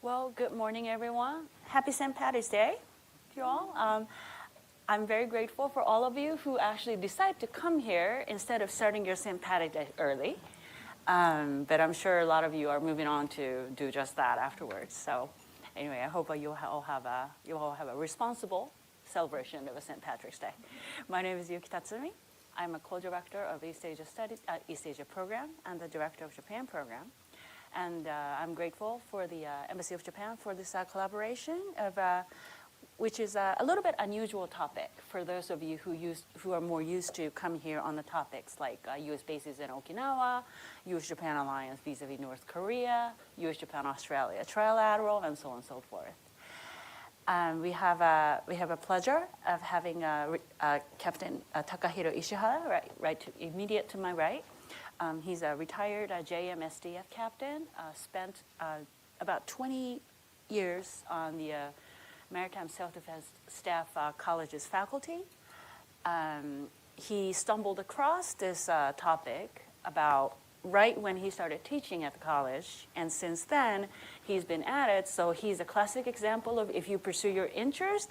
Well, good morning, everyone. Happy St. Patrick's Day to you all. I'm very grateful for all of you who actually decide to come here instead of starting your St. Patrick's Day early. But I'm sure a lot of you are moving on to do just that afterwards. So anyway, I hope you all have a responsible celebration of a St. Patrick's Day. My name is Yuki Tatsumi. I'm a co-director of East Asia Studies, East Asia Program, and the director of Japan Program. And I'm grateful for the Embassy of Japan for this collaboration, which is a little bit unusual topic for those of you who are more used to come here on the topics like U.S. bases in Okinawa, U.S.-Japan alliance vis-a-vis North Korea, U.S.-Japan-Australia trilateral, and so on and so forth. We have a pleasure of having Captain Takahiro Ishihara, immediate to my right. He's a retired JMSDF captain, spent about 20 years on the Maritime Self-Defense Staff College's faculty. He stumbled across this topic about right when he started teaching at the college, and since then he's been at it. So he's a classic example of if you pursue your interest,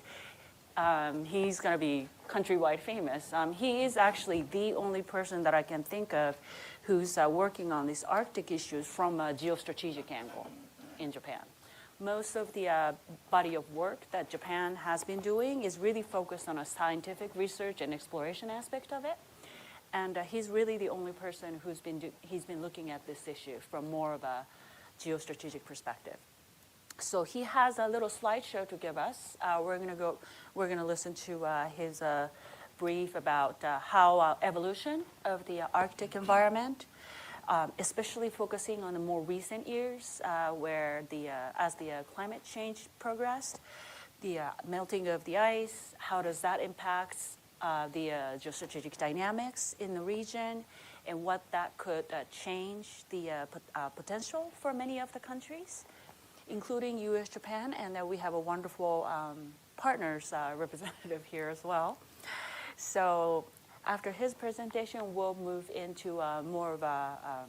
he's going to be countrywide famous. He is actually the only person that I can think of who's working on these Arctic issues from a geostrategic angle in Japan. Most of the body of work that Japan has been doing is really focused on a scientific research and exploration aspect of it. And he's really the only person he's been looking at this issue from more of a geostrategic perspective. So he has a little slideshow to give us. We're going to listen to his brief about how evolution of the Arctic environment, especially focusing on the more recent years, where as the climate change progressed, the melting of the ice, how does that impact the geostrategic dynamics in the region, and what that could change the potential for many of the countries, including U.S., Japan, and we have a wonderful partners representative here as well. So after his presentation, we'll move into more of a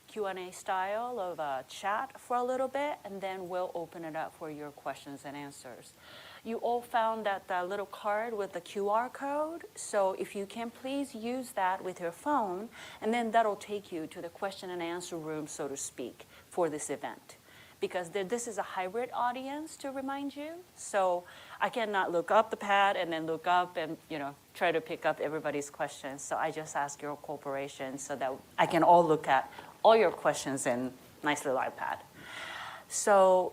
Q&A style of a chat for a little bit, and then we'll open it up for your questions and answers. You all found that little card with the QR code, so if you can please use that with your phone, and then that'll take you to the question and answer room, so to speak, for this event. Because this is a hybrid audience, to remind you, so I cannot look up the pad and then look up and try to pick up everybody's questions. So I just ask your cooperation so that I can all look at all your questions in nice little iPad. So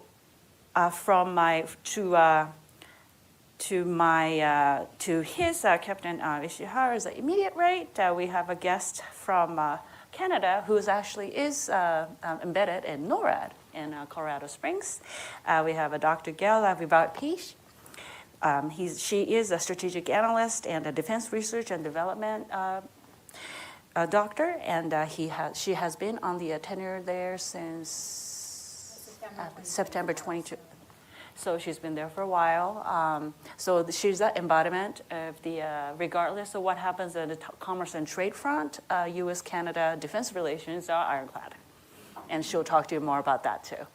to his Captain Ishihara's immediate right, we have a guest from Canada who actually is embedded in NORAD in Colorado Springs. We have a Dr. Gail Vivat-Piche. She is a strategic analyst and a defense research and development doctor, and she has been on the tenure there since September 22. So she's been there for a while. So she's the embodiment of the, regardless of what happens in the commerce and trade front, U.S.-Canada defense relations are ironclad. And she'll talk to you more about that too.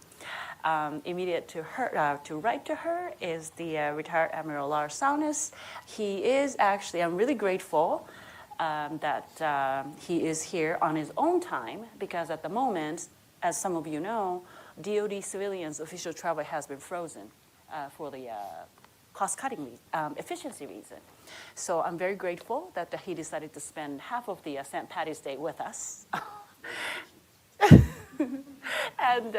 Immediate to her, to right to her, is the retired Admiral Lars Saunis. He is actually, I'm really grateful that he is here on his own time, because at the moment, as some of you know, DoD civilians' official travel has been frozen for the cost-cutting efficiency reason. So I'm very grateful that he decided to spend half of the St. Patty's Day with us. And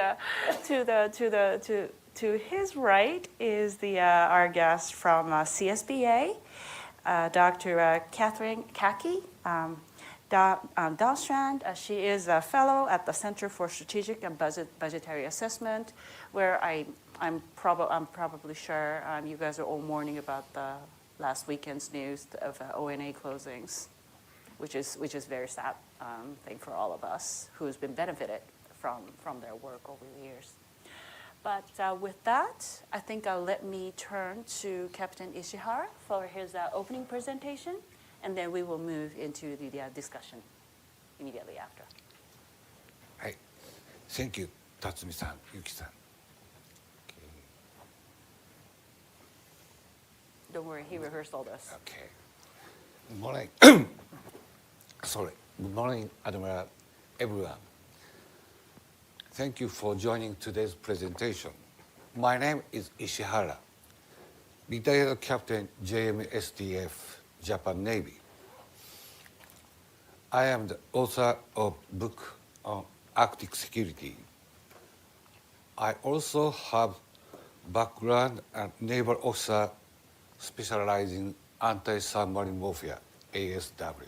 to his right is our guest from CSBA, Dr. Catherine Kaki. Dahlstrand. She is a fellow at the Center for Strategic and Budgetary Assessment, where I'm probably sure you guys are all mourning about the last weekend's news of ONA closings, which is very sad thing for all of us who has been benefited from their work over the years. But with that, I think let me turn to Captain Ishihara for his opening presentation. And then we will move into the discussion immediately after. Hi. Thank you, Tatsumi-san, Yuki-san. Don't worry, he rehearsed all this. Okay. Good morning. Sorry. Good morning, Admiral, everyone. Thank you for joining today's presentation. My name is Ishihara, retired Captain JMSDF, Japan Navy. I am the author of book on Arctic security. I also have background as naval officer specializing anti-submarine warfare, ASW.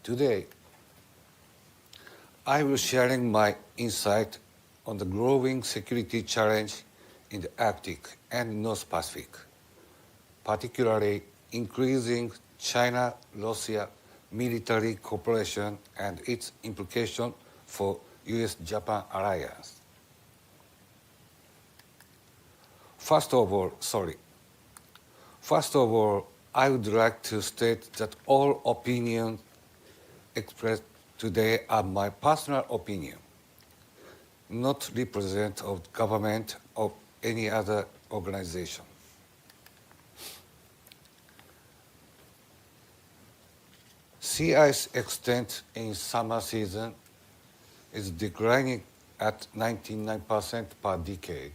Today, I will sharing my insight on the growing security challenge in the Arctic and North Pacific, particularly increasing China-Russia military cooperation and its implication for US-Japan alliance. First of all, I would like to state that all opinions expressed today are my personal opinion, not representative of government or any other organization. Sea ice extent in summer season is declining at 99% per decade.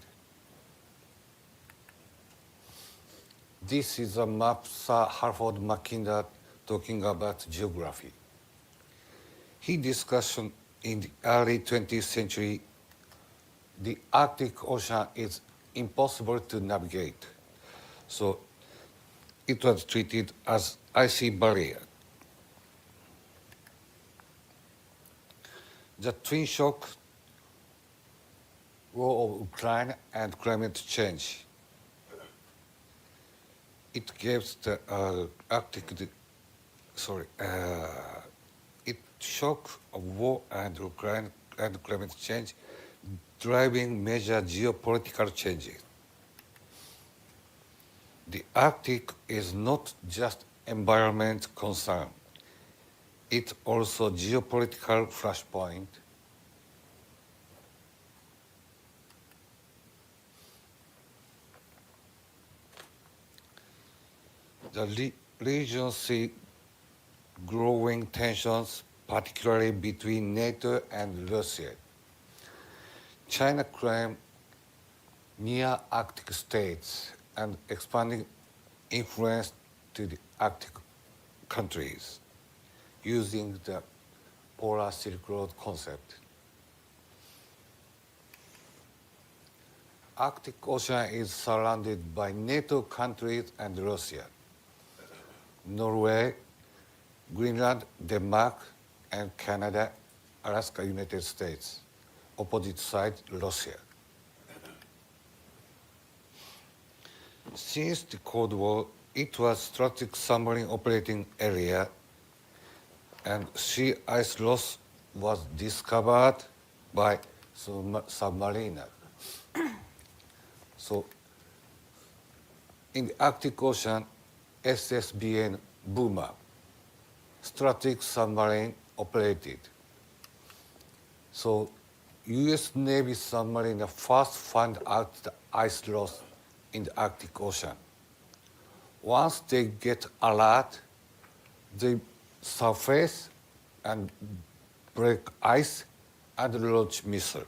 This is a map Sir Halford Mackinder talking about geography. He discussed in the early 20th century the Arctic Ocean is impossible to navigate, so it was treated as icy barrier. The twin shock, war of Ukraine and climate change. It gives the it shock of war and Ukraine and climate change, driving major geopolitical changes. The Arctic is not just environment concern. It's also geopolitical flashpoint. The region sees growing tensions, particularly between NATO and Russia. China claims near Arctic states and expanding influence to the Arctic countries using the Polar Silk Road concept. Arctic Ocean is surrounded by NATO countries and Russia. Norway, Greenland, Denmark, and Canada, Alaska, United States. Opposite side, Russia. Since the Cold War, it was strategic submarine operating area, and sea ice loss was discovered by submariner. So, in the Arctic Ocean, SSBN Boomer, strategic submarine operated. So, US Navy submarine first found out the ice loss in the Arctic Ocean. Once they get alert, they surface and break ice and launch missile.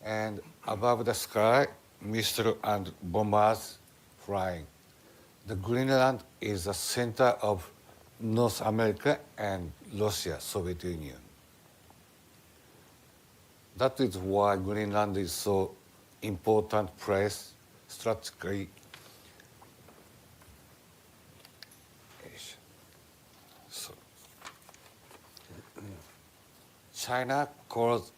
And above the sky, missile and bombers flying. The Greenland is the center of North America and Russia, Soviet Union. That is why Greenland is so important place strategically. So, China calls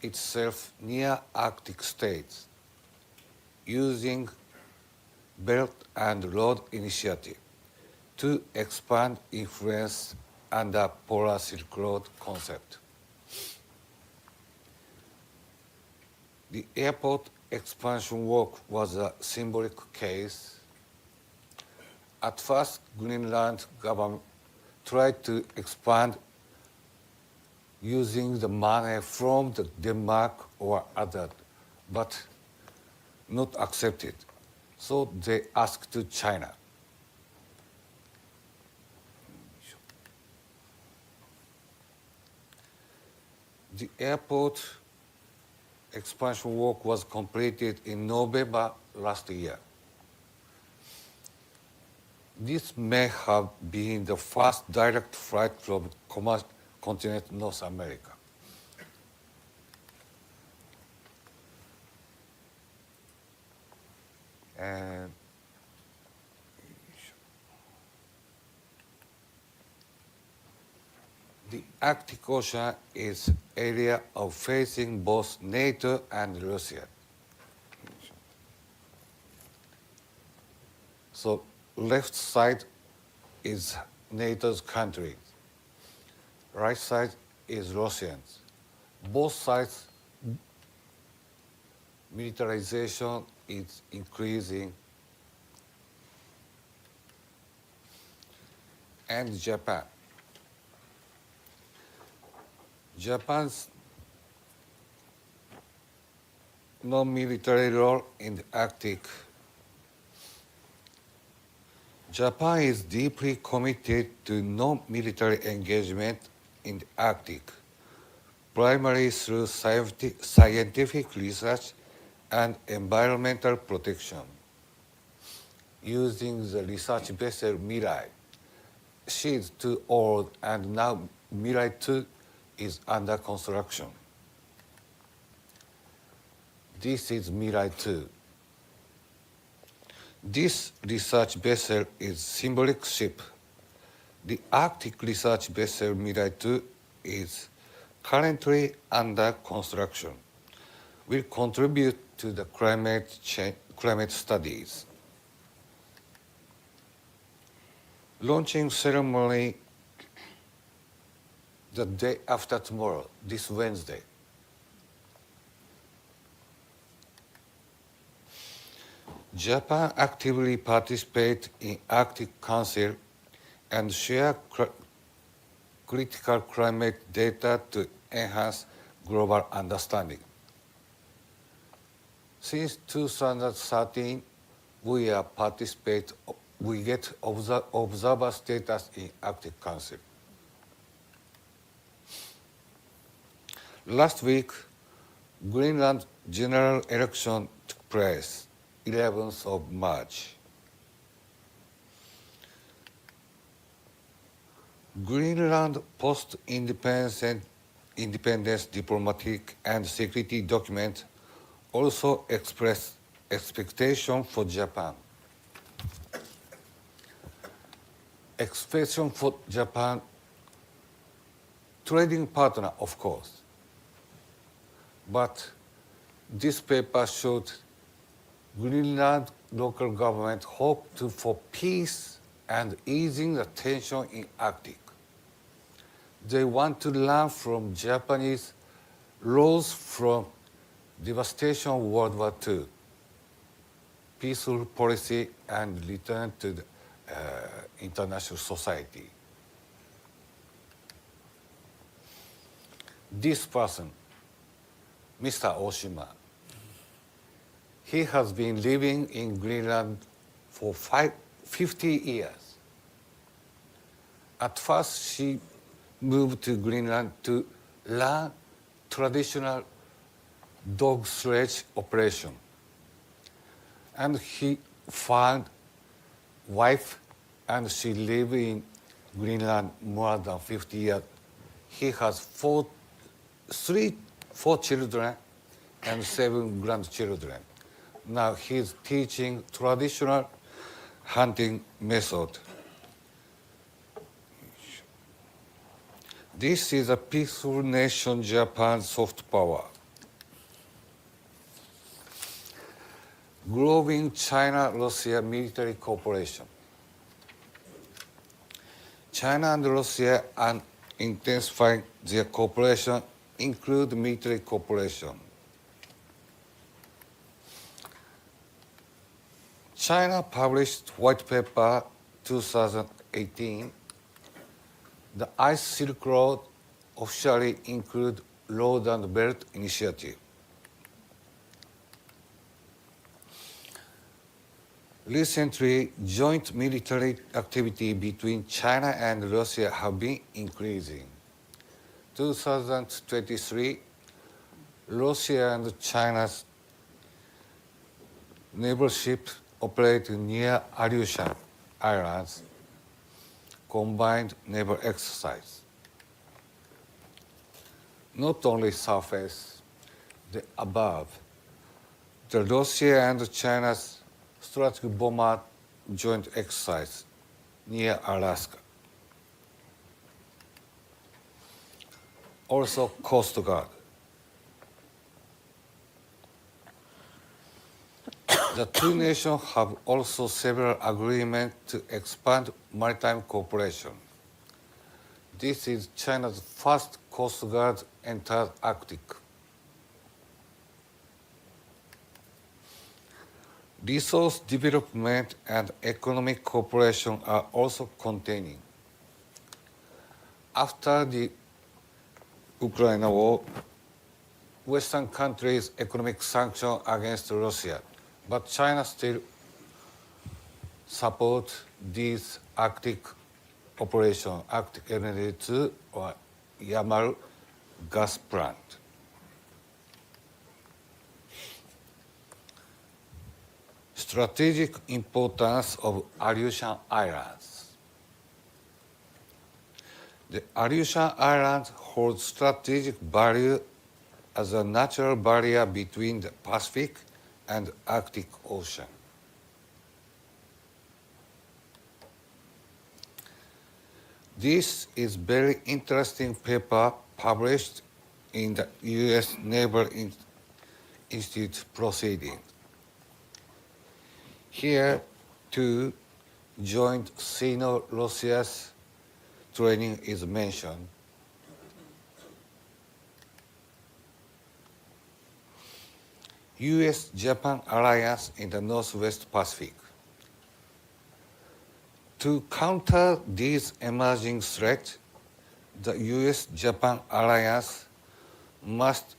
itself near Arctic states using Belt and Road Initiative to expand influence under Polar Silk Road concept. The airport expansion work was a symbolic case. At first, Greenland government tried to expand using the money from the Denmark or other but not accepted. So they asked to China. The airport expansion work was completed in November last year. This may have been the first direct flight from continental North America. And the Arctic Ocean is an area of facing both NATO and Russia. So left side is NATO's countries. Right side is Russians. Both sides militarization is increasing. And Japan. Japan's non-military role in the Arctic. Japan is deeply committed to non-military engagement in the Arctic, primarily through scientific research and environmental protection, using the research vessel Mirai. She is too old, and now Mirai 2 is under construction. This is Mirai 2. This research vessel is symbolic ship. The Arctic research vessel Mirai 2 is currently under construction. Will contribute to the climate studies. Launching ceremony the day after tomorrow, this Wednesday. Japan actively participates in Arctic Council and share critical climate data to enhance global understanding. Since 2013, we get observer status in Arctic Council. Last week, Greenland general election took place, 11th of March. Greenland post-independence diplomatic and security document also expressed expectation for Japan. Expectation for Japan, trading partner, of course. But this paper showed Greenland local government hope for peace and easing the tension in Arctic. They want to learn from Japanese laws from devastation of World War II, peaceful policy, and return to the international society. This person, Mr. Oshima, he has been living in Greenland for 50 years. At first, she moved to Greenland to learn traditional dog sledge operation. And he found wife, and she lived in Greenland more than 50 years. He has four children and 7 grandchildren. Now he's teaching traditional hunting method. This is a peaceful nation, Japan's soft power. Growing China-Russia military cooperation. China and Russia are intensifying their cooperation, include military cooperation. China published white paper 2018. The Ice Silk Road officially include Road and Belt Initiative. Recently, joint military activity between China and Russia have been increasing. 2023, Russia and China's naval ships operate near Aleutian Islands, combined naval exercise. Not only surface, the above, the Russia and China's strategic bomber joint exercise near Alaska. Also Coast Guard. The two nations have also several agreements to expand maritime cooperation. This is China's first Coast Guard entered Arctic. Resource development and economic cooperation are also continuing. After the Ukraine war, Western countries' economic sanctions against Russia, but China still supports these Arctic operations, Arctic Energy 2 or Yamal gas plant. Strategic importance of Aleutian Islands. The Aleutian Islands hold strategic value as a natural barrier between the Pacific and Arctic Ocean. This is very interesting paper published in the U.S. Naval Institute proceeding. Here, too, joint Sino-Russia's training is mentioned. U.S.-Japan alliance in the Northwest Pacific. To counter these emerging threats, the U.S.-Japan alliance must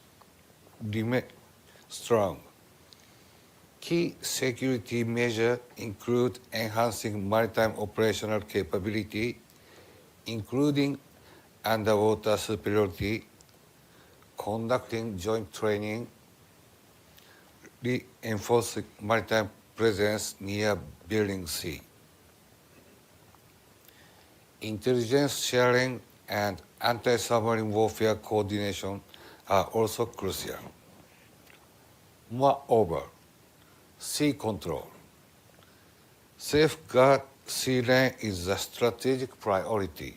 remain strong. Key security measures include enhancing maritime operational capability, including underwater superiority, conducting joint training, reinforcing maritime presence near Bering Sea. Intelligence sharing and anti-submarine warfare coordination are also crucial. Moreover, sea control. Safeguard sea lane is a strategic priority,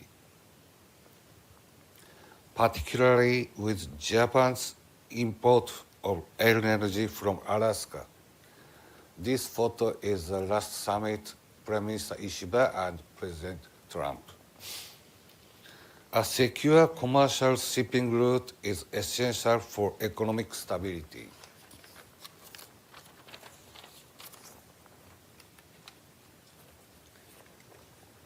particularly with Japan's import of energy from Alaska. This photo is the last summit, Prime Minister Ishihara and President Trump. A secure commercial shipping route is essential for economic stability.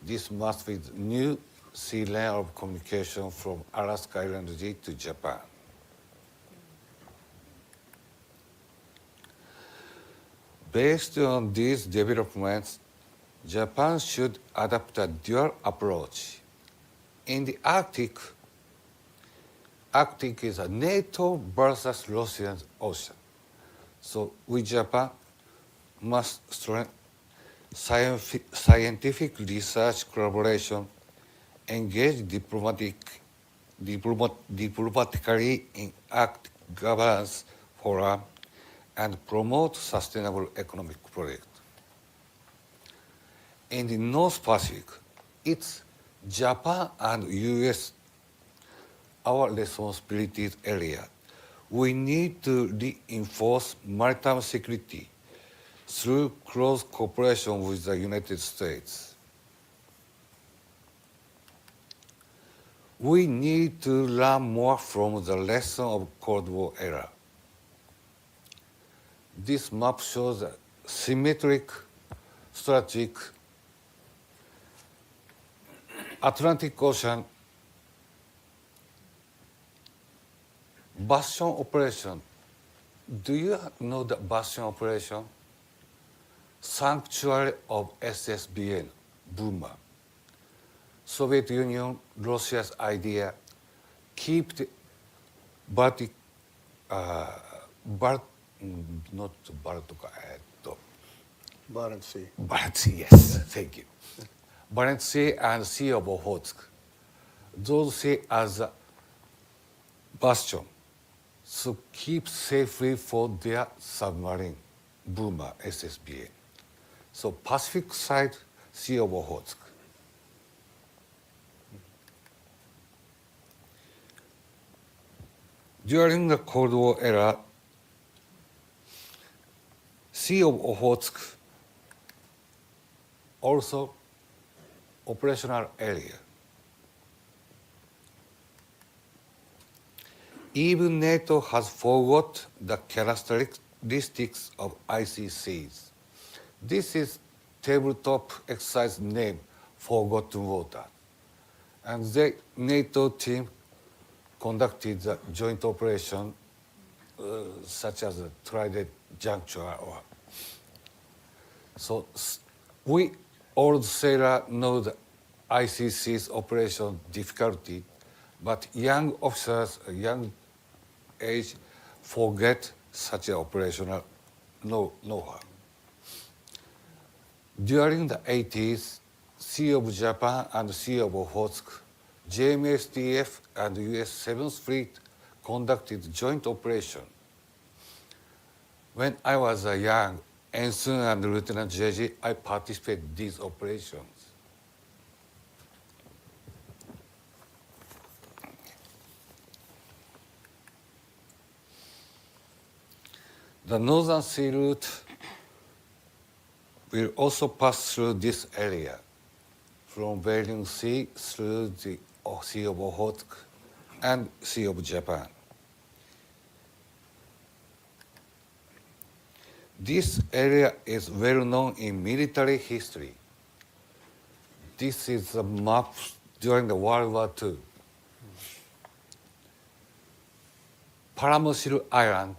This must be the new sea lane of communication from Alaska LNG to Japan. Based on these developments, Japan should adopt a dual approach. In the Arctic is a NATO versus Russian ocean. So we, Japan, must strengthen scientific research collaboration, engage diplomatically in Arctic governance forum, and promote sustainable economic projects. In the North Pacific, it's Japan and US, our responsibilities area. We need to reinforce maritime security through close cooperation with the United States. We need to learn more from the lesson of Cold War era. This map shows a symmetric, strategic Atlantic Ocean bastion operation. Do you know the bastion operation? sanctuary of SSBN, Burma. Soviet Union, Russia's idea, keep the Baltic, not Baltic, Barents Sea. Barents Sea, yes, thank you. Barents Sea and Sea of Okhotsk. Those sea as a bastion, so keep safely for their submarine, Burma, SSBN. So Pacific side, Sea of Okhotsk. During the Cold War era, Sea of Okhotsk also operational area. Even NATO has forgot the characteristics of ICCs. This is tabletop exercise name Forgotten Water. And the NATO team conducted the joint operation such as the Trident Juncture. So we old sailor know the ICC's operation difficulty, but young officers, young age, forget such an operational know-how. During the 80s, Sea of Japan and Sea of Okhotsk, JMSDF and US 7th Fleet conducted joint operation. When I was a young ensign and Lieutenant JG, I participated in these operations. The Northern Sea route will also pass through this area, from Bering Sea through the Sea of Okhotsk and Sea of Japan. This area is well known in military history. This is a map during the World War II. Paramushiro Island,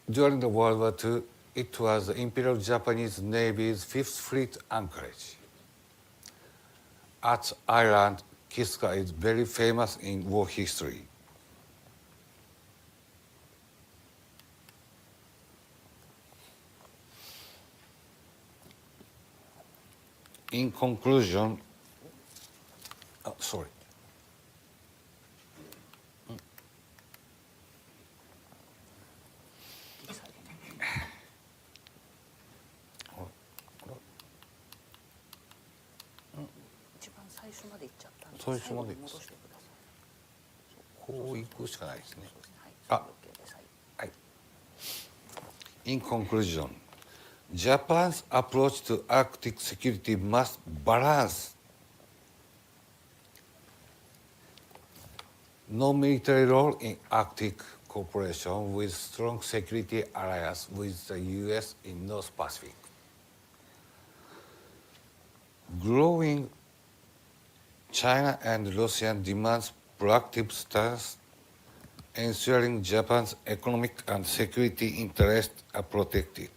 during the World War II, it was the Imperial Japanese Navy's 5th Fleet anchorage. At island, Kiska is very famous in war history. In conclusion, sorry. In conclusion, Japan's approach to Arctic security must balance non-military role in Arctic cooperation with strong security alliance with the US in North Pacific. Growing China and Russian demands proactive stance, ensuring Japan's economic and security interests are protected.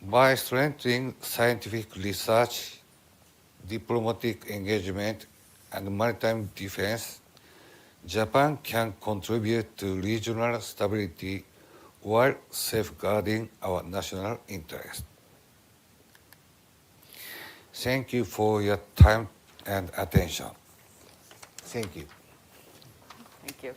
By strengthening scientific research, diplomatic engagement, and maritime defense, Japan can contribute to regional stability while safeguarding our national interest. Thank you for your time and attention. Thank you. Thank you.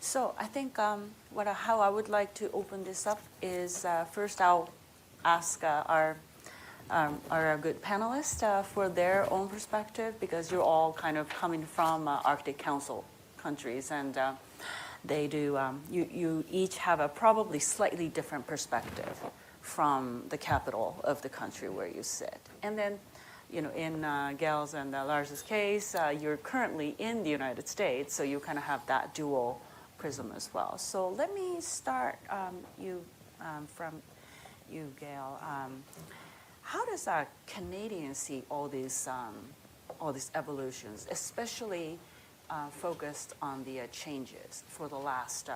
So I think how I would like to open this up is first I'll ask our good panelists for their own perspective, because you're all kind of coming from Arctic Council countries, and they do. You each have a probably slightly different perspective from the capital of the country where you sit, and then. In Gail's and Lars's case, you're currently in the United States, so you kind of have that dual prism as well. So let me start from you, Gail. How does a Canadian see all these evolutions, especially focused on the changes for the last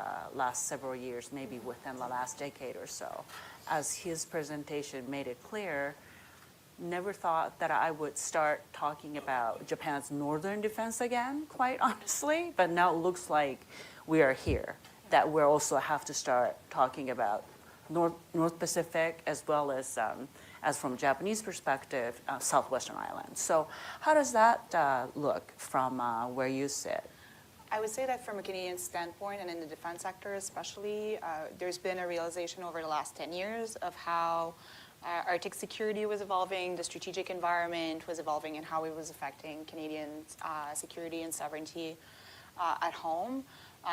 several years, maybe within the last decade or so. As his presentation made it clear, never thought that I would start talking about Japan's northern defense again, quite honestly, but now it looks like we are here, that we also have to start talking about North Pacific as well as from Japanese perspective, Southwestern Islands. So how does that look from where you sit? I would say that from a Canadian standpoint and in the defense sector especially, there's been a realization over the last 10 years of how Arctic security was evolving, the strategic environment was evolving, and how it was affecting Canadian security and sovereignty at home.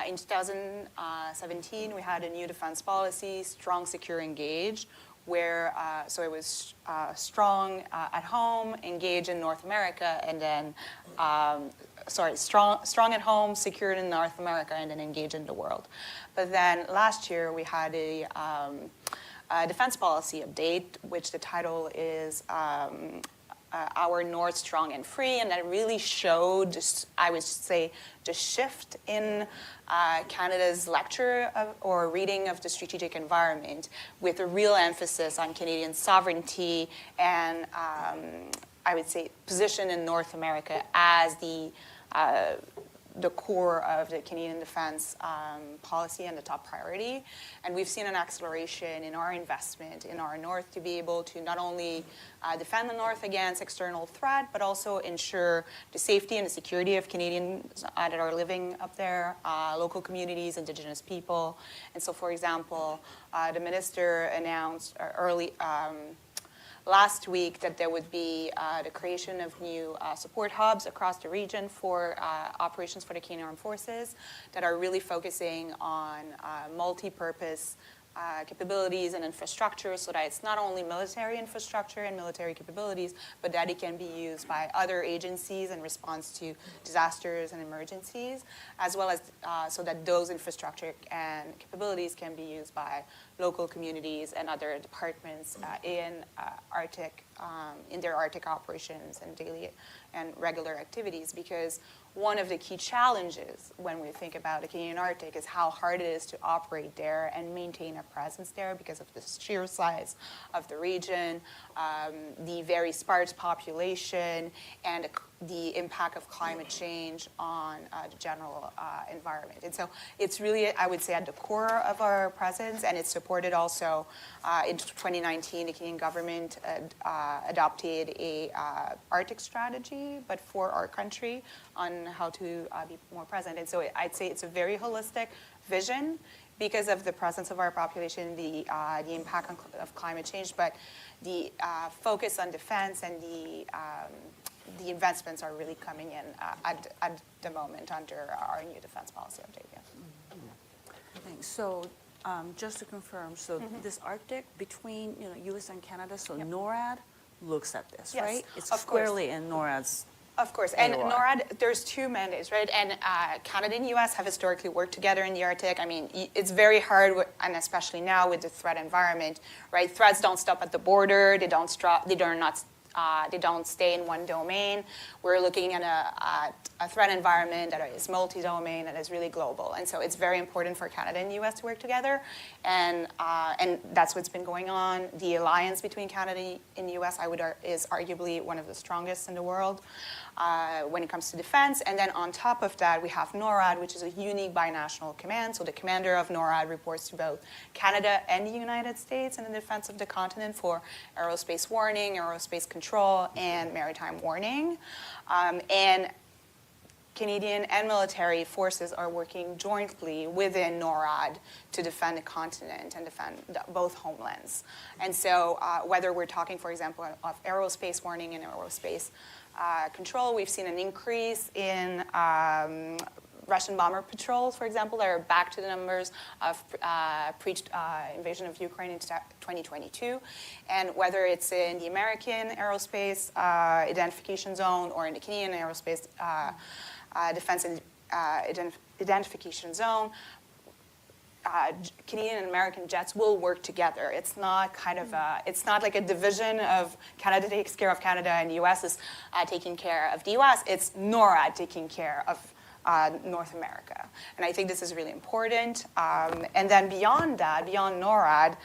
In 2017, we had a new defense policy, strong, secure, engage, where so it was strong at home, engage in North America, and then strong at home, secured in North America, and then engage in the world. But then last year we had a defense policy update, which the title is Our North Strong and Free, and that really showed, I would say, the shift in Canada's lecture or reading of the strategic environment, with a real emphasis on Canadian sovereignty and, I would say, position in North America as the core of the Canadian defense policy and the top priority. And we've seen an acceleration in our investment in our North to be able to not only defend the North against external threat, but also ensure the safety and the security of Canadians that are living up there, local communities, Indigenous people. And so, for example, the minister announced last week that there would be the creation of new support hubs across the region for operations for the Canadian Armed Forces that are really focusing on multi-purpose capabilities and infrastructure, so that it's not only military infrastructure and military capabilities, but that it can be used by other agencies in response to disasters and emergencies, as well as so that those infrastructure and capabilities can be used by local communities and other departments in their Arctic operations and daily and regular activities. Because one of the key challenges when we think about the Canadian Arctic is how hard it is to operate there and maintain a presence there because of the sheer size of the region, the very sparse population, and the impact of climate change on the general environment. And so it's really, I would say, at the core of our presence, and it's supported also in 2019, the Canadian government adopted a Arctic strategy, but for our country, on how to be more present. And so I'd say it's a very holistic vision because of the presence of our population, the impact of climate change, but the focus on defense and the investments are really coming in at the moment under our new defense policy update. Yeah. Thanks. So just to confirm, so this Arctic between U.S. and Canada, so NORAD looks at this, Yes, right? It's of squarely in NORAD's. Of course, and NORAD, there's two mandates, right? And Canada and U.S. have historically worked together in the Arctic. I mean, it's very hard, and especially now with the threat environment, right? Threats don't stop at the border. They don't stay in one domain. We're looking at a threat environment that is multi-domain and is really global. And so it's very important for Canada and the U.S. to work together. And that's what's been going on. The alliance between Canada and the U.S., is arguably one of the strongest in the world when it comes to defense. And then on top of that, we have NORAD, which is a unique binational command. So the commander of NORAD reports to both Canada and the United States in the defense of the continent for aerospace warning, aerospace control, and maritime warning. And Canadian and military forces are working jointly within NORAD to defend the continent and defend both homelands. And so whether we're talking, for example, of aerospace warning and aerospace control, we've seen an increase in Russian bomber patrols, for example, that are back to the numbers of pre-invasion of Ukraine in 2022. And whether it's in the American aerospace identification zone or in the Canadian aerospace defense identification zone, Canadian and American jets will work together. It's not it's not like a division of Canada takes care of Canada and the U.S. is taking care of the U.S. It's NORAD taking care of North America. And I think this is really important. And then beyond that, beyond NORAD,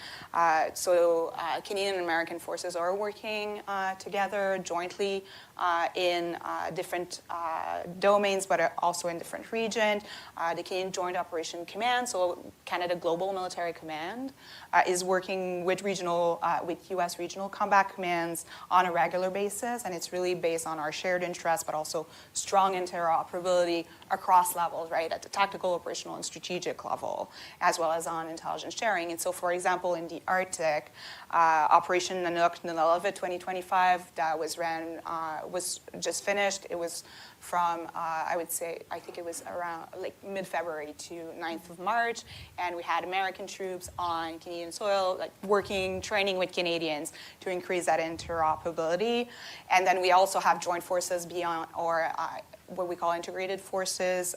Canadian and American forces are working together jointly in different domains, but also in different regions. The Canadian Joint Operation Command, so Canada Global Military Command, is working with U.S. regional combat commands on a regular basis, and it's really based on our shared interests, but also strong interoperability across levels, right, at the tactical, operational, and strategic level, as well as on intelligence sharing. And so, for example, in the Arctic, Operation Nanook Nunalava 2025 that was just finished. It was from, I think it was around like mid-February to 9th of March, and we had American troops on Canadian soil, like working, training with Canadians to increase that interoperability. And then we also have joint forces beyond, or what we call integrated forces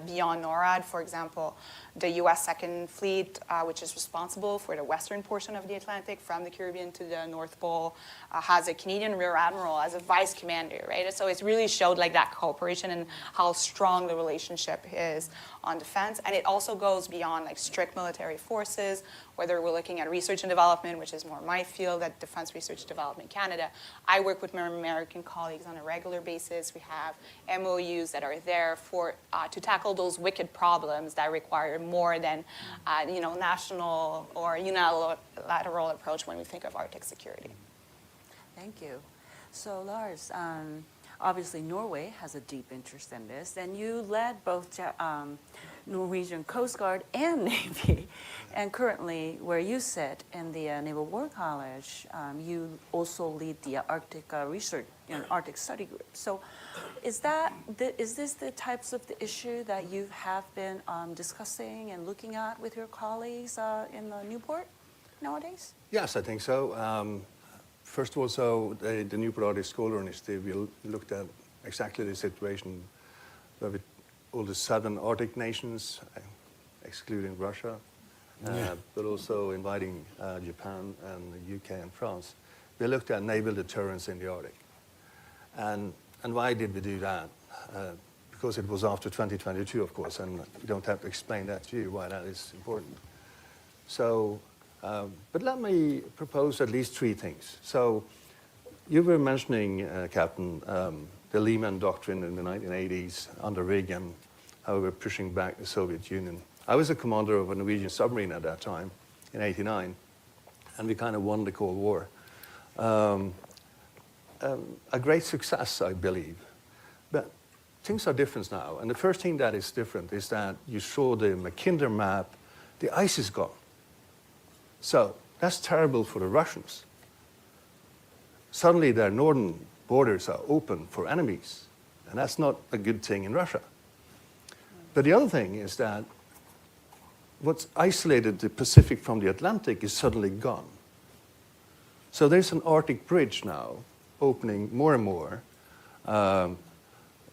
beyond NORAD. For example, the U.S. Second Fleet, which is responsible for the western portion of the Atlantic from the Caribbean to the North Pole, has a Canadian Rear Admiral as a vice commander, right? So it's really showed like that cooperation and how strong the relationship is on defense. And it also goes beyond like strict military forces, whether we're looking at research and development, which is more my field at Defense Research Development Canada. I work with my American colleagues on a regular basis. We have MOUs that are there for to tackle those wicked problems that require more than national or unilateral approach when we think of Arctic security. Thank you. So Lars, obviously Norway has a deep interest in this, and you led both Norwegian Coast Guard and Navy, and currently where you sit in the Naval War College, you also lead the Arctic research and Arctic study group. So is this the types of the issue that you have been discussing and looking at with your colleagues in Newport nowadays? Yes, I think so. First of all, the Newport Arctic Scholar Initiative, we looked at exactly the situation with all the southern Arctic nations, excluding Russia, but also inviting Japan and the UK and France. We looked at naval deterrence in the Arctic. And why did we do that? Because it was after 2022, of course, and we don't have to explain that to you, why that is important. So, but let me propose at least three things. So, you were mentioning, Captain, the Lehman Doctrine in the 1980s under Reagan, how we were pushing back the Soviet Union. I was a commander of a Norwegian submarine at that time, in '89, and we kind of won the Cold War. A great success, I believe. But things are different now. And the first thing that is different is that you saw the Mackinder map, the ice is gone. So that's terrible for the Russians. Suddenly their northern borders are open for enemies. And that's not a good thing in Russia. But the other thing is that what's isolated the Pacific from the Atlantic is suddenly gone. So there's an Arctic bridge now opening more and more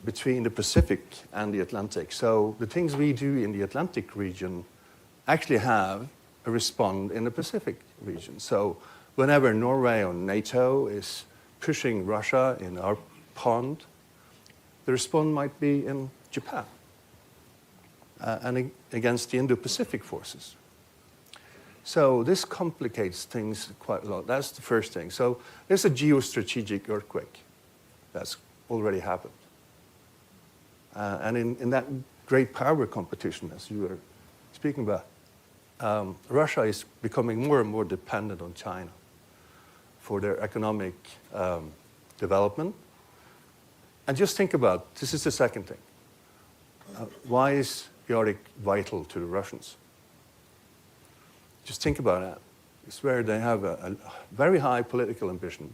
between the Pacific and the Atlantic. So the things we do in the Atlantic region actually have a response in the Pacific region. So whenever Norway or NATO is pushing Russia in our pond, the response might be in Japan and against the Indo-Pacific forces. So this complicates things quite a lot. That's the first thing. So there's a geostrategic earthquake that's already happened. And in that great power competition, as you were speaking about, Russia is becoming more and more dependent on China for their economic development. And just think about, this is the second thing. Why is the Arctic vital to the Russians? Just think about that. It's where they have a very high political ambition.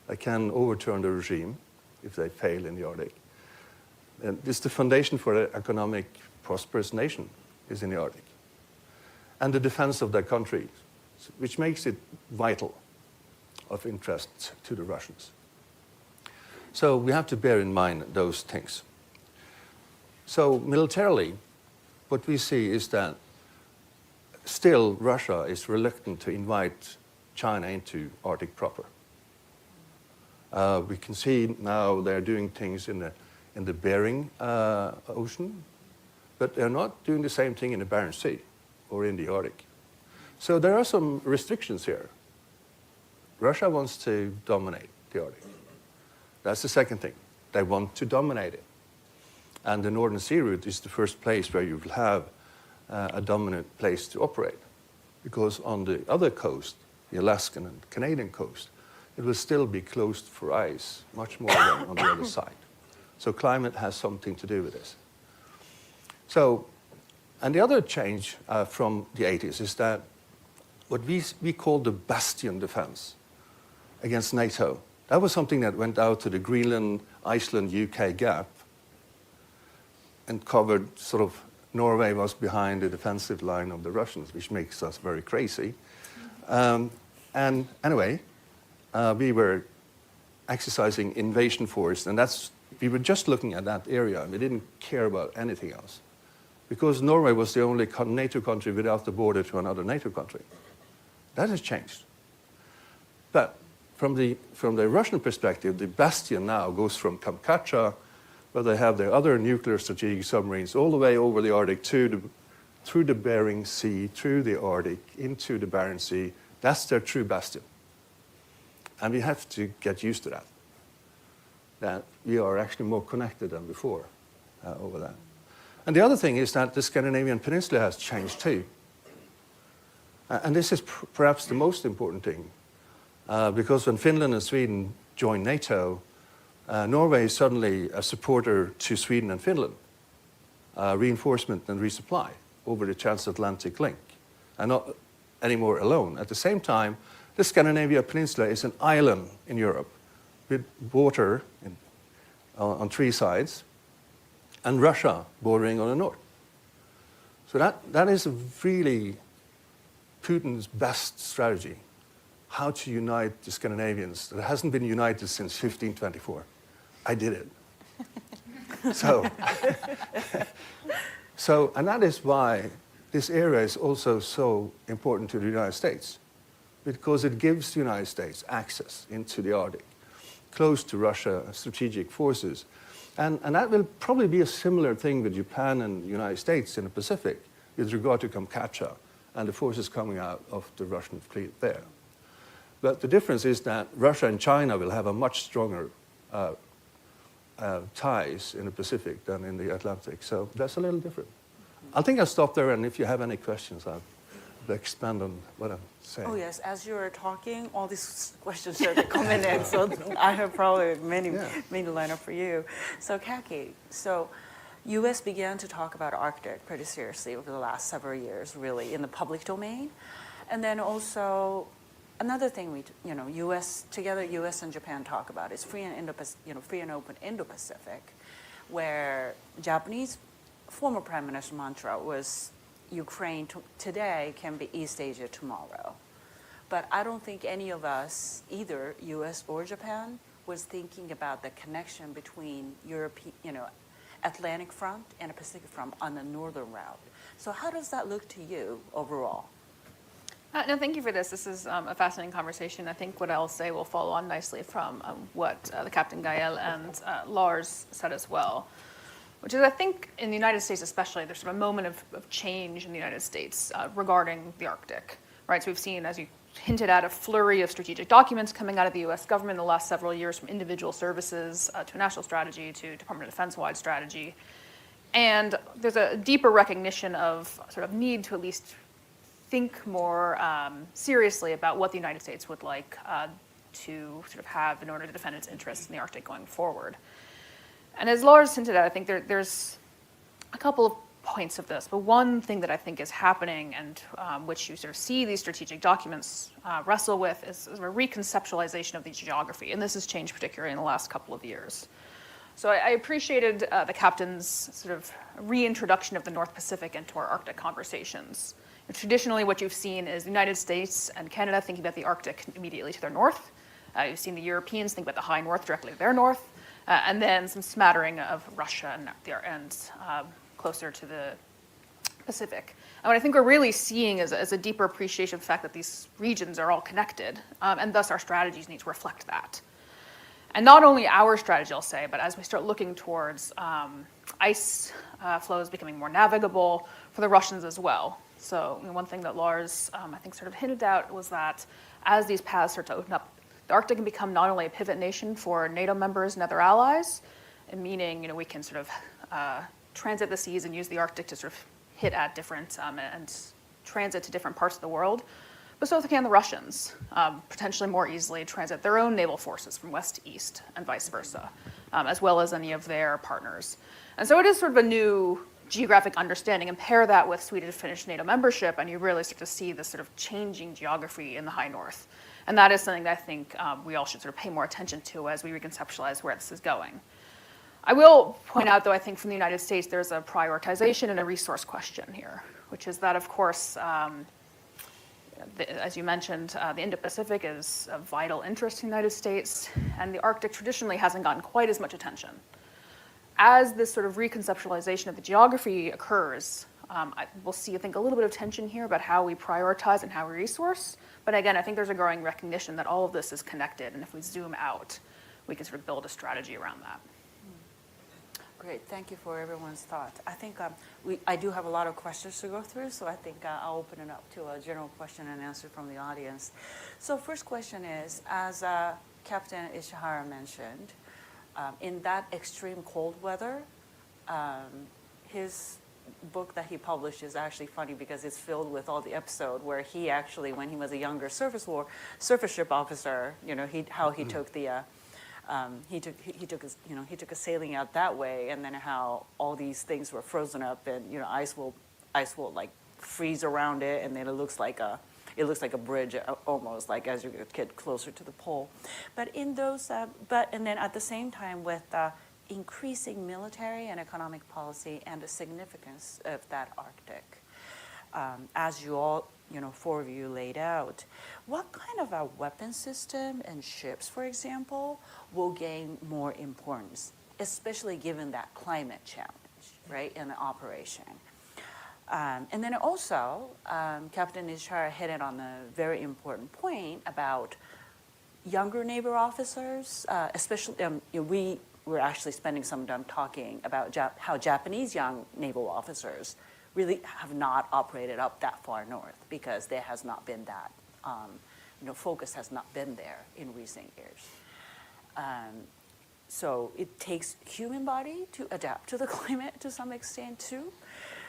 They can overturn the regime if they fail in the Arctic. And this is the foundation for an economic, prosperous nation, is in the Arctic. And the defense of their country, which makes it vital of interest to the Russians. So we have to bear in mind those things. So militarily, what we see is that still Russia is reluctant to invite China into Arctic proper. We can see now they're doing things in in the Bering Ocean, but they're not doing the same thing in the Barents Sea or in the Arctic. So there are some restrictions here. Russia wants to dominate the Arctic. That's the second thing. They want to dominate it. And the Northern Sea route is the first place where you will have a dominant place to operate. Because on the other coast, the Alaskan and Canadian coast, it will still be closed for ice, much more than on the other side. So climate has something to do with this. So, and the other change from the 80s is that what we call the bastion defense against NATO, that was something that went out to the Greenland, Iceland, UK gap and covered sort of Norway was behind the defensive line of the Russians, which makes us very crazy. And anyway, we were exercising invasion force, and we were just looking at that area. We didn't care about anything else, because Norway was the only NATO country without the border to another NATO country. That has changed. But from the Russian perspective, the bastion now goes from Kamchatka, where they have their other nuclear strategic submarines, all the way over the Arctic through the Bering Sea, through the Arctic, into the Barents Sea. That's their true bastion. And we have to get used to that we are actually more connected than before over that. And the other thing is that the Scandinavian peninsula has changed too. And this is perhaps the most important thing, because when Finland and Sweden joined NATO, Norway is suddenly a supporter to Sweden and Finland, reinforcement and resupply over the transatlantic link, and not anymore alone. At the same time, the Scandinavian peninsula is an island in Europe with water on three sides, and Russia bordering on the north. So that is really Putin's best strategy, how to unite the Scandinavians that hasn't been united since 1524. I did it. And that is why this area is also so important to the United States, because it gives the United States access into the Arctic, close to Russia, strategic forces. And that will probably be a similar thing with Japan and the United States in the Pacific with regard to Kamchatka and the forces coming out of the Russian fleet there. But the difference is that Russia and China will have a much stronger ties in the Pacific than in the Atlantic. So that's a little different. I think I'll stop there, and if you have any questions, I'll expand on what I'm saying. Oh yes, as you were talking, all these questions started coming in, so I have probably many lined up for you. So Kaki, U.S. began to talk about Arctic pretty seriously over the last several years, really, in the public domain. And then also, another thing U.S. and Japan talk about is free and open Indo-Pacific, where Japanese former Prime Minister mantra was Ukraine today can be East Asia tomorrow. But I don't think any of us, either U.S. or Japan, was thinking about the connection between Atlantic front and a Pacific front on the northern route. So how does that look to you overall? No, thank you for this. This is a fascinating conversation. I think what I'll say will follow on nicely from what the Captain Gael and Lars said as well, which is I think in the United States especially, there's sort of a moment of change in the United States regarding the Arctic, right? So we've seen, as you hinted at, a flurry of strategic documents coming out of the U.S. government in the last several years, from individual services to a national strategy to Department of Defense-wide strategy. And there's a deeper recognition of sort of need to at least think more seriously about what the United States would like to sort of have in order to defend its interests in the Arctic going forward. And as Lars hinted at, I think there's a couple of points of this, but one thing that I think is happening and which you sort of see these strategic documents wrestle with is a reconceptualization of the geography, and this has changed particularly in the last couple of years. So I appreciated the captain's sort of reintroduction of the North Pacific into our Arctic conversations. Traditionally, what you've seen is the United States and Canada thinking about the Arctic immediately to their north. You've seen the Europeans think about the high north directly to their north, and then some smattering of Russia and closer to the Pacific. And what I think we're really seeing is a deeper appreciation of the fact that these regions are all connected, and thus our strategies need to reflect that. And not only our strategy, I'll say, but as we start looking towards ice flows becoming more navigable for the Russians as well. So one thing that Lars, I think, sort of hinted at was that as these paths start to open up, the Arctic can become not only a pivot nation for NATO members and other allies, and meaning we can sort of transit the seas and use the Arctic to sort of hit at different and transit to different parts of the world, but so can the Russians potentially more easily transit their own naval forces from west to east and vice versa, as well as any of their partners. And so it is sort of a new geographic understanding, and pair that with Swedish-Finnish NATO membership, and you really start to see this sort of changing geography in the high north. And that is something that I think we all should sort of pay more attention to as we reconceptualize where this is going. I will point out, though, I think from the United States, there's a prioritization and a resource question here, which is that, of course, as you mentioned, the Indo-Pacific is of vital interest to the United States, and the Arctic traditionally hasn't gotten quite as much attention. As this sort of reconceptualization of the geography occurs, we'll see, I think, a little bit of tension here about how we prioritize and how we resource. But again, I think there's a growing recognition that all of this is connected, and if we zoom out, we can sort of build a strategy around that. Great, thank you for everyone's thoughts. I think I do have a lot of questions to go through, so I think I'll open it up to a general question and answer from the audience. So first question is, as Captain Ishihara mentioned, in that extreme cold weather, his book that he published is actually funny because it's filled with all the episode where he actually, when he was a younger surface ship officer, how he took the he took a sailing out that way, and then how all these things were frozen up, and ice will like freeze around it, and then it looks like a bridge almost, like as you get closer to the pole. But in those, and then at the same time with increasing military and economic policy and the significance of that Arctic, as you all, four of you laid out, what kind of a weapon system and ships, for example, will gain more importance, especially given that climate challenge, right, in the operation? And then also, Captain Ishihara hit it on a very important point about younger naval officers, especially, we were actually spending some time talking about how Japanese young naval officers really have not operated up that far north because there has not been that, focus has not been there in recent years. So it takes human body to adapt to the climate to some extent too.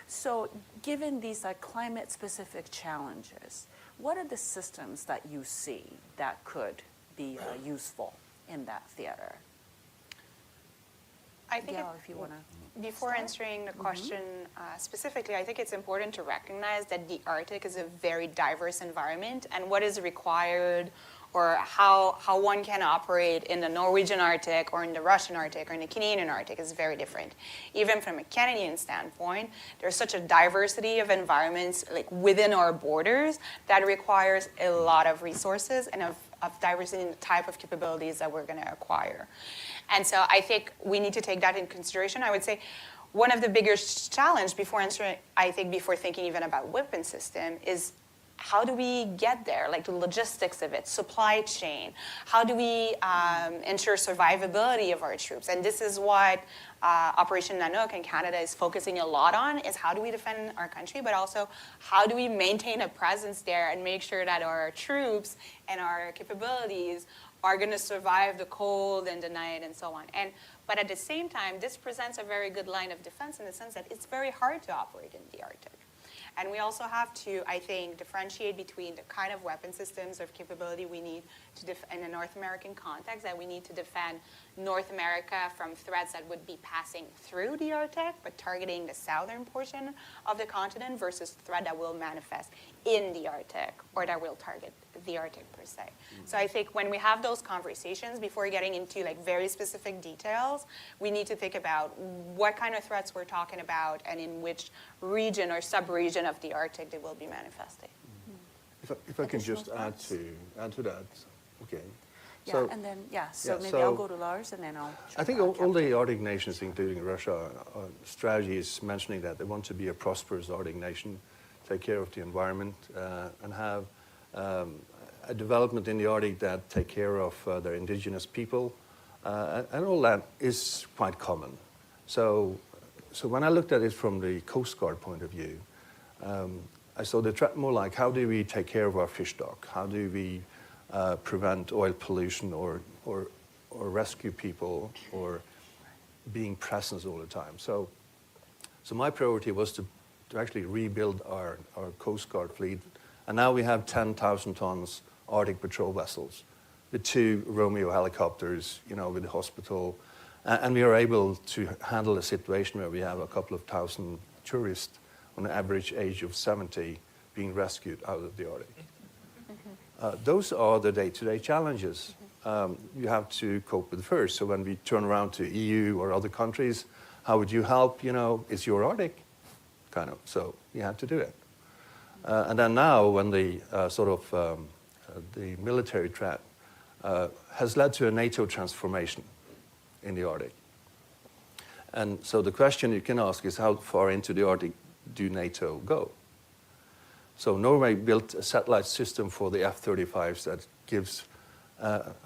So given these climate-specific challenges, what are the systems that you see that could be useful in that theater? I think if you want to. Before answering the question specifically, I think it's important to recognize that the Arctic is a very diverse environment, and what is required or how one can operate in the Norwegian Arctic or in the Russian Arctic or in the Canadian Arctic is very different. Even from a Canadian standpoint, there's such a diversity of environments within our borders that requires a lot of resources and of diversity in the type of capabilities that we're going to acquire. And so I think we need to take that into consideration. I would say one of the biggest challenges before thinking even about weapon system is how do we get there, the logistics of it, supply chain? How do we ensure survivability of our troops? And this is what Operation Nanook in Canada is focusing a lot on, is how do we defend our country, but also how do we maintain a presence there and make sure that our troops and our capabilities are going to survive the cold and the night and so on. But at the same time, this presents a very good line of defense in the sense that it's very hard to operate in the Arctic. And we also have to, I think, differentiate between the kind of weapon systems of capability we need to in a North American context, that we need to defend North America from threats that would be passing through the Arctic, but targeting the southern portion of the continent, versus threat that will manifest in the Arctic or that will target the Arctic per se. So I think when we have those conversations, before getting into very specific details, we need to think about what kind of threats we're talking about and in which region or sub-region of the Arctic they will be manifesting. If I can just add to that, okay. Yeah, So, and then, so maybe so I'll go to Lars and then I'll. I think all the Arctic nations, including Russia, strategy is mentioning that they want to be a prosperous Arctic nation, take care of the environment, and have a development in the Arctic that take care of their indigenous people, And all that is quite common. So when I looked at it from the Coast Guard point of view, I saw the threat more like, how do we take care of our fish stock? How do we prevent oil pollution or rescue people or being present all the time? So my priority was to actually rebuild our Coast Guard fleet. And now we have 10,000 tons Arctic patrol vessels, the 2 Romeo helicopters, with the hospital. And we are able to handle a situation where we have a couple of thousand tourists on an average age of 70 being rescued out of the Arctic. Those are the day-to-day challenges you have to cope with first. So when we turn around to EU or other countries, how would you help? It's your Arctic, kind of. So you have to do it. And then now, when the the military threat has led to a NATO transformation in the Arctic. And so the question you can ask is, how far into the Arctic do NATO go? So Norway built a satellite system for the F-35s that gives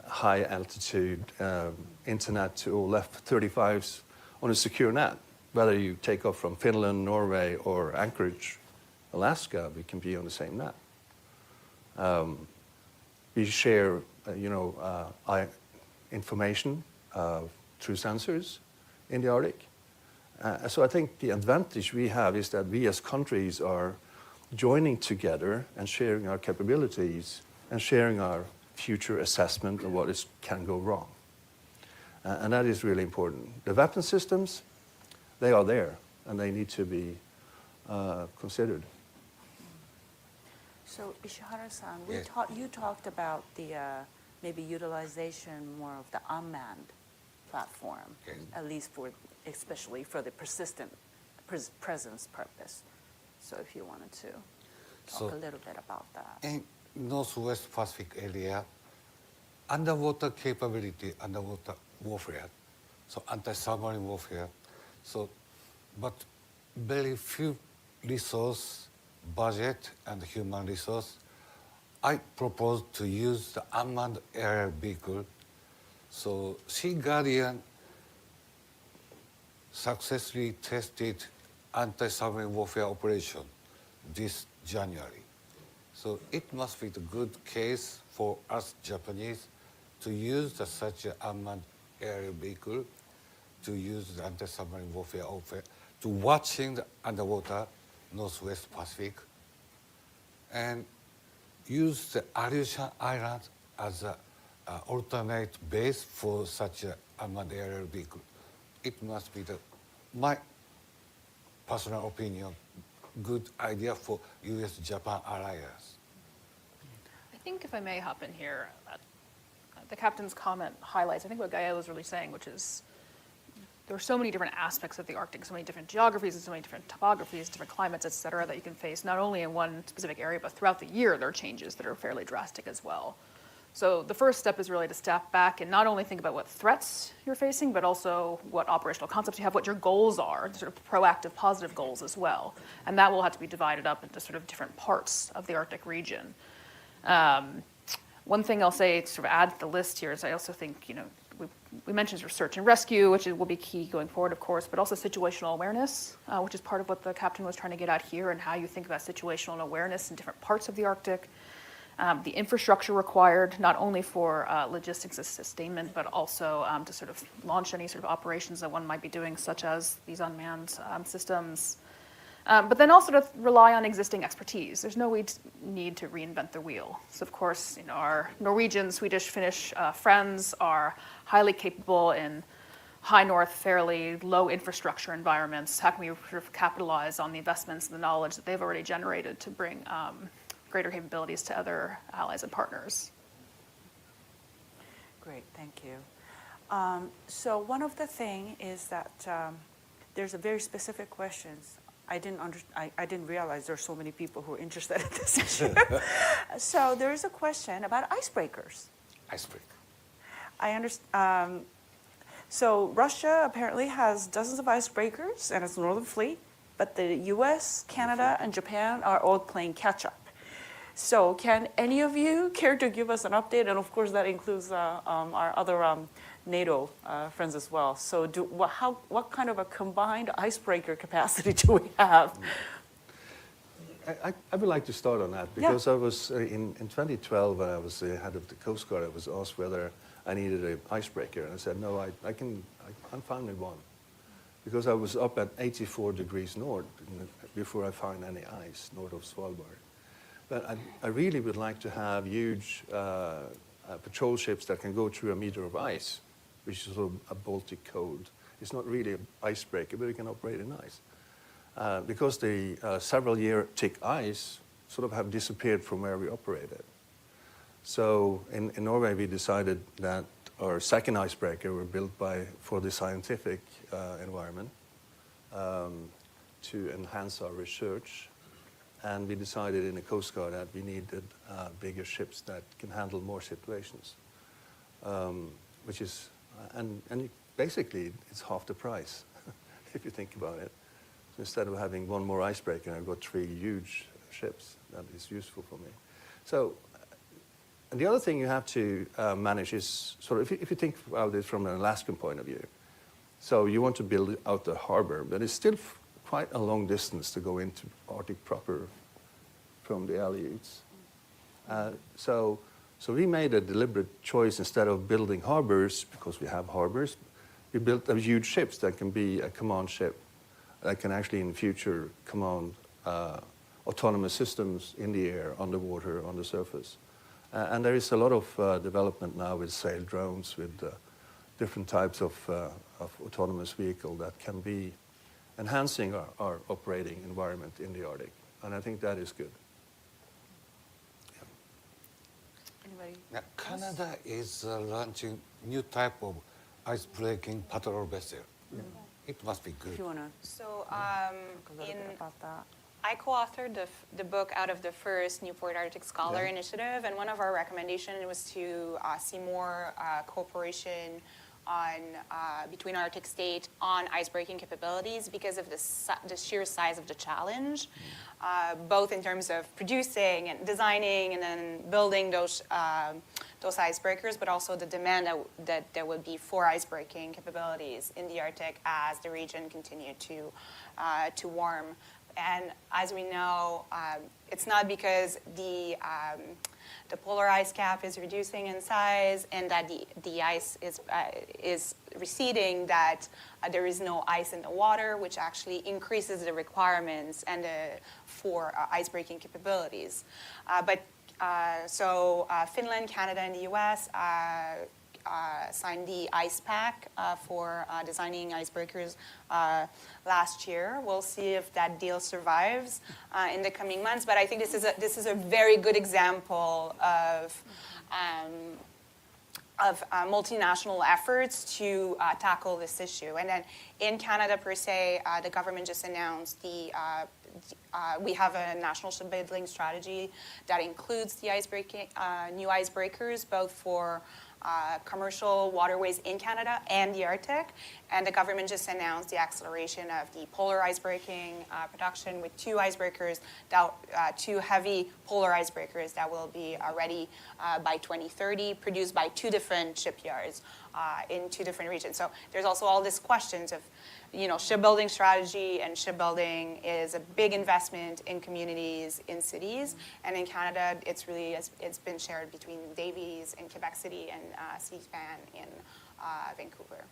high altitude internet to all F-35s on a secure net. Whether you take off from Finland, Norway, or Anchorage, Alaska, we can be on the same net. We share, information through sensors in the Arctic. So I think the advantage we have is that we as countries are joining together and sharing our capabilities and sharing our future assessment of what can go wrong. And that is really important. The weapon systems, they are there, and they need to be considered. So Ishihara-san, Yes. you talked about the maybe utilization more of the unmanned platform, Yes. at least especially for the persistent presence purpose. So if you wanted to talk a little bit about that. In Northwest Pacific area, underwater capability, underwater warfare, so anti-submarine warfare, but very few resource, budget, and human resource. I propose to use the unmanned aerial vehicle. So Sea Guardian successfully tested anti-submarine warfare operation this January. So it must be the good case for us Japanese to use such an unmanned aerial vehicle to use the anti-submarine warfare to watching the underwater Northwest Pacific and use the Aleutian Islands as an alternate base for such an unmanned aerial vehicle. It must be my personal opinion, good idea for U.S.-Japan alliance. I think if I may hop in here, the captain's comment highlights, I think what Gael was really saying, which is there are so many different aspects of the Arctic, so many different geographies and so many different topographies, different climates, et cetera, that you can face not only in one specific area, but throughout the year there are changes that are fairly drastic as well. So the first step is really to step back and not only think about what threats you're facing, but also what operational concepts you have, what your goals are, sort of proactive, positive goals as well. And that will have to be divided up into sort of different parts of the Arctic region. One thing I'll say to sort of add to the list here is I also think, we mentioned search and rescue, which will be key going forward, of course, but also situational awareness, which is part of what the captain was trying to get at here, and how you think about situational awareness in different parts of the Arctic. The infrastructure required, not only for logistics and sustainment, but also to sort of launch any sort of operations that one might be doing, such as these unmanned systems. But then also to rely on existing expertise. There's no need to reinvent the wheel. So of course, our Norwegian, Swedish, Finnish friends are highly capable in high north, fairly low infrastructure environments. How can we sort of capitalize on the investments and the knowledge that they've already generated to bring greater capabilities to other allies and partners? Great, thank you. So one of the things is that there's a very specific questions. I didn't realize there are so many people who are interested in this issue. So there is a question about icebreakers. Icebreaker. I understand. So Russia apparently has dozens of icebreakers and its Northern Fleet, but the U.S., Canada, and Japan are all playing catch-up. So can any of you care to give us an update? And of course, that includes our other NATO friends as well. So what kind of a combined icebreaker capacity do we have? I would like to start on that because I was in 2012 when I was head of the Coast Guard. I was asked whether I needed an icebreaker, and I said no. I'm fine with one, because I was up at 84 degrees north before I found any ice north of Svalbard. But I really would like to have huge patrol ships that can go through a meter of ice, which is sort of a Baltic code. It's not really an icebreaker, but it can operate in ice. Because the several-year thick ice sort of have disappeared from where we operated. So in Norway, we decided that our second icebreaker were built for the scientific environment to enhance our research. And we decided in the Coast Guard that we needed bigger ships that can handle more situations, which is, and basically it's half the price if you think about it. So instead of having one more icebreaker, I've got 3 huge ships. That is useful for me. So, and the other thing you have to manage is sort of, if you think about it from an Alaskan point of view, so you want to build out the harbor, but it's still quite a long distance to go into Arctic proper from the Aleutians. So we made a deliberate choice. Instead of building harbors, because we have harbors, we built huge ships that can be a command ship that can actually in future command autonomous systems in the air, underwater, on the surface. And there is a lot of development now with sail drones, with different types of autonomous vehicle that can be enhancing our operating environment in the Arctic. And I think that is good. Anybody? Now, Canada is launching new type of ice-breaking patrol vessel. It must be good. If you want to So talk a little bit about that. I co-authored the book out of the first Newport Arctic Scholar Initiative, and one of our recommendations was to see more cooperation between Arctic states on icebreaking capabilities because of the sheer size of the challenge, both in terms of producing and designing and then building those icebreakers, but also the demand that there would be for icebreaking capabilities in the Arctic as the region continued to warm. And as we know, it's not because the polar ice cap is reducing in size and that the ice is receding that there is no ice in the water, which actually increases the requirements and for icebreaking capabilities. So Finland, Canada, and the U.S. Signed the Ice Pact for designing icebreakers last year. We'll see if that deal survives in the coming months. But I think this is a very good example of multinational efforts to tackle this issue. And then in Canada per se, the government just announced we have a national shipbuilding strategy that includes the new icebreakers, both for commercial waterways in Canada and the Arctic. And the government just announced the acceleration of the polar icebreaking production with 2 icebreakers, 2 heavy polar icebreakers that will be ready by 2030, produced by 2 different shipyards in 2 different regions. So there's also all these questions of, shipbuilding strategy, and shipbuilding is a big investment in communities, in cities. And in Canada, it's been shared between Davies in Quebec City and Seaspan in Vancouver.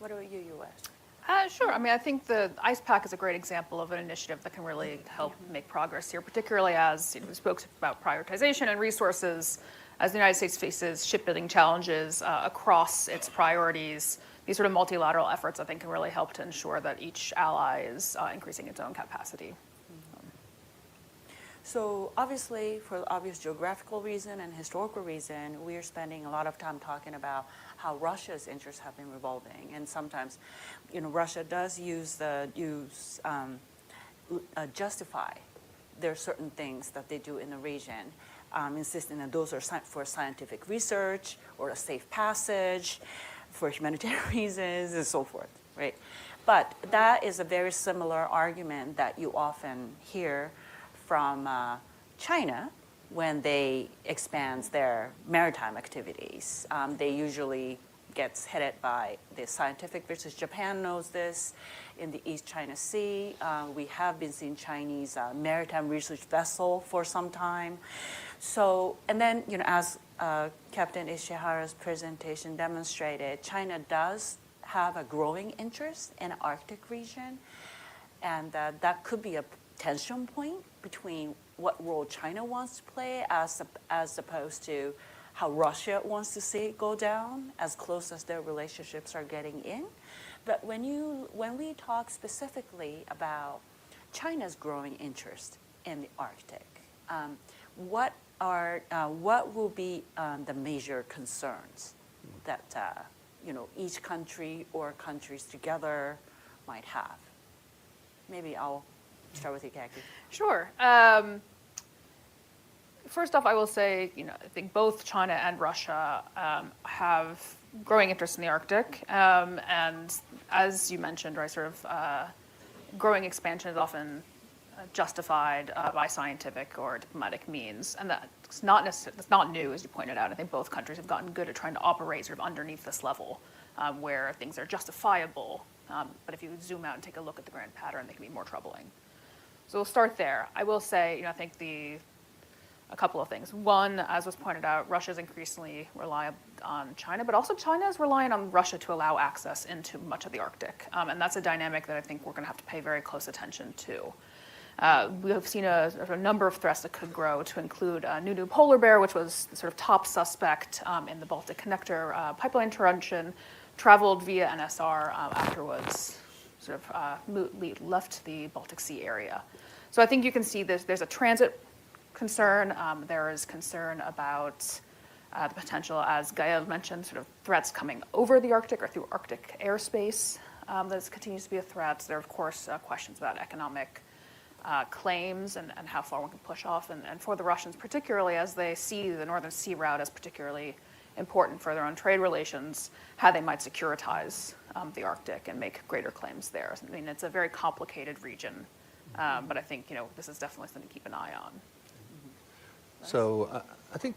What about you, U.S.? Sure. I mean, I think the Ice Pack is a great example of an initiative that can really help make progress here, particularly as we spoke about prioritization and resources. As the United States faces shipbuilding challenges across its priorities, these sort of multilateral efforts, I think, can really help to ensure that each ally is increasing its own capacity. So obviously, for obvious geographical reason and historical reason, we are spending a lot of time talking about how Russia's interests have been revolving. And sometimes, Russia does justify there are certain things that they do in the region, insisting that those are for scientific research or a safe passage, for humanitarian reasons, and so forth, right? But that is a very similar argument that you often hear from China when they expand their maritime activities. They usually gets headed by the scientific business. Japan knows this. In the East China Sea, we have been seeing Chinese maritime research vessel for some time. So, and then, as Captain Ishihara's presentation demonstrated, China does have a growing interest in the Arctic region, and that could be a tension point between what role China wants to play as opposed to how Russia wants to see it go down, as close as their relationships are getting in. But when we talk specifically about China's growing interest in the Arctic, what will be the major concerns that each country or countries together might have? Maybe I'll start with you, Kaki. Sure. First off, I will say, I think both China and Russia have growing interest in the Arctic, and as you mentioned, right, sort of growing expansion is often justified by scientific or diplomatic means, and that's not new, as you pointed out. I think both countries have gotten good at trying to operate sort of underneath this level, where things are justifiable. But if you zoom out and take a look at the grand pattern, they can be more troubling. So we'll start there. I will say, I think a couple of things. One, as was pointed out, Russia is increasingly reliant on China, but also China is relying on Russia to allow access into much of the Arctic. And that's a dynamic that I think we're going to have to pay very close attention to. We have seen a number of threats that could grow to include New polar bear, which was the sort of top suspect in the Baltic Connector pipeline interruption, traveled via NSR after it was sort of left the Baltic Sea area. So I think you can see there's a transit concern. There is concern about the potential, as Gael mentioned, sort of threats coming over the Arctic or through Arctic airspace. That continues to be a threat. There are, of course, questions about economic claims and how far one can push off. And for the Russians, particularly as they see the Northern Sea route as particularly important for their own trade relations, how they might securitize the Arctic and make greater claims there. I mean, it's a very complicated region, but I think this is definitely something to keep an eye on. So I think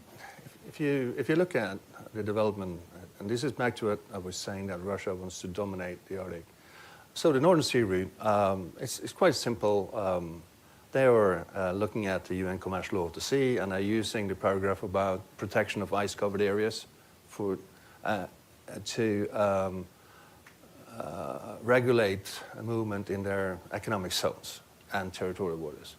if you look at the development, and this is back to what I was saying, that Russia wants to dominate the Arctic. So the Northern Sea route, it's quite simple. They were looking at the UN Commercial Law of the Sea, and are using the paragraph about protection of ice-covered areas to regulate a movement in their economic zones and territorial waters.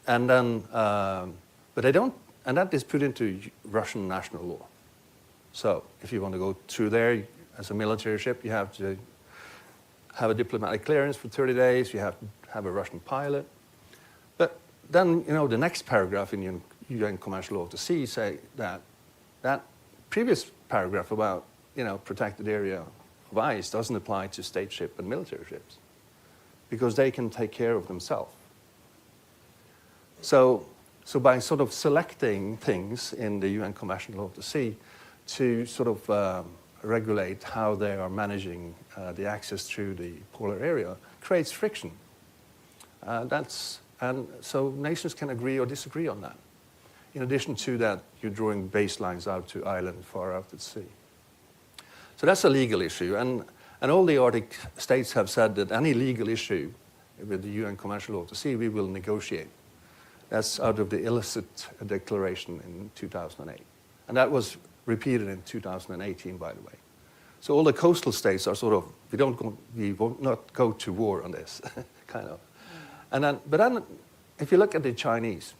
And then, but they don't, and that is put into Russian national law. So if you want to go through there as a military ship, you have to have a diplomatic clearance for 30 days, you have to have a Russian pilot. But then, the next paragraph in UN Commercial Law of the Sea say that previous paragraph about, protected area of ice doesn't apply to state ship and military ships because they can take care of themselves. So by sort of selecting things in the UN Commercial Law of the Sea to sort of regulate how they are managing the access through the polar area creates friction. And so nations can agree or disagree on that. In addition to that, you're drawing baselines out to islands far out at sea. So that's a legal issue. And all the Arctic states have said that any legal issue with the UN Commercial Law of the Sea, we will negotiate. That's out of the illicit declaration in 2008. And that was repeated in 2018, by the way. So all the coastal states are sort of, we will not go to war on this, kind of. But then, if you look at the Chinese,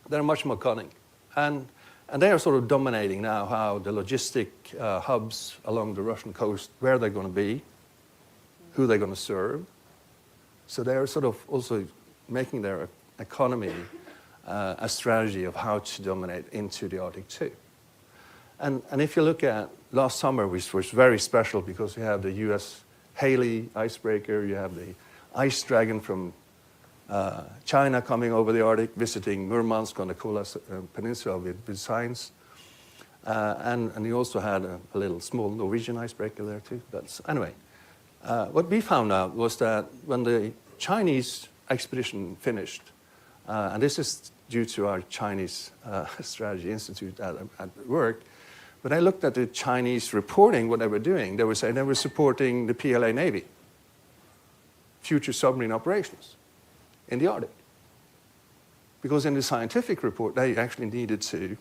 they're much more cunning. And they are sort of dominating now how the logistic hubs along the Russian coast, where they're going to be, who they're going to serve. So they're sort of also making their economy a strategy of how to dominate into the Arctic too. And if you look at last summer, which was very special because you have the US Haley icebreaker, you have the ice dragon from China coming over the Arctic, visiting Murmansk on the Kola Peninsula with science. And you also had a little small Norwegian icebreaker there too. Anyway, what we found out was that when the Chinese expedition finished, and this is due to our Chinese Strategy Institute at work. When I looked at the Chinese reporting, what they were doing, they were saying they were supporting the PLA Navy, future submarine operations in the Arctic. Because in the scientific report, they actually needed to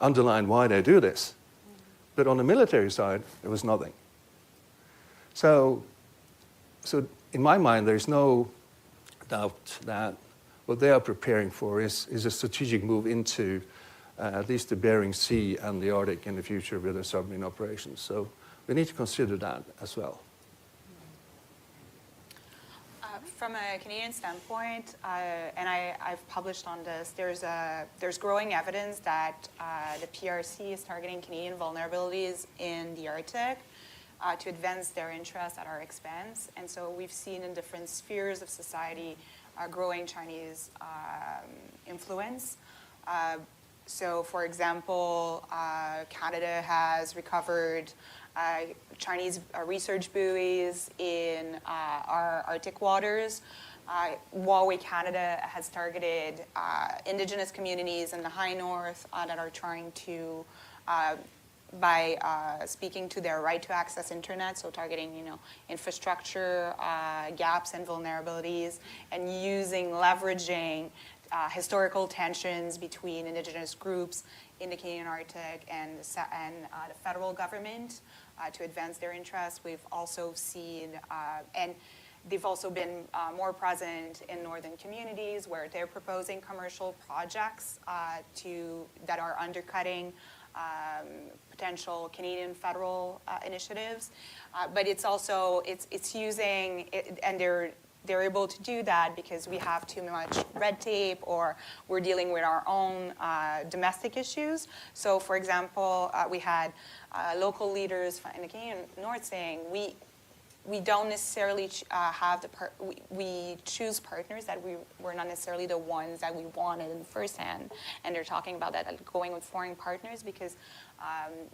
underline why they do this. But on the military side, there was nothing. So in my mind, there's no doubt that what they are preparing for is a strategic move into at least the Bering Sea and the Arctic in the future with their submarine operations. So we need to consider that as well. From a Canadian standpoint, and I've published on this, there's growing evidence that the PRC is targeting Canadian vulnerabilities in the Arctic to advance their interests at our expense. And so we've seen in different spheres of society growing Chinese influence. So for example, Canada has recovered Chinese research buoys in our Arctic waters. Huawei Canada has targeted indigenous communities in the high north that are trying to, by speaking to their right to access internet, so targeting infrastructure gaps and vulnerabilities, and leveraging historical tensions between indigenous groups in the Canadian Arctic and the federal government to advance their interests. We've also seen, and they've also been more present in northern communities where they're proposing commercial projects that are undercutting potential Canadian federal initiatives. But it's also, it's using, and they're able to do that because we have too much red tape or we're dealing with our own domestic issues. So for example, we had local leaders in the Canadian North saying we don't necessarily have we choose partners that were not necessarily the ones that we wanted in firsthand. And they're talking about that, going with foreign partners because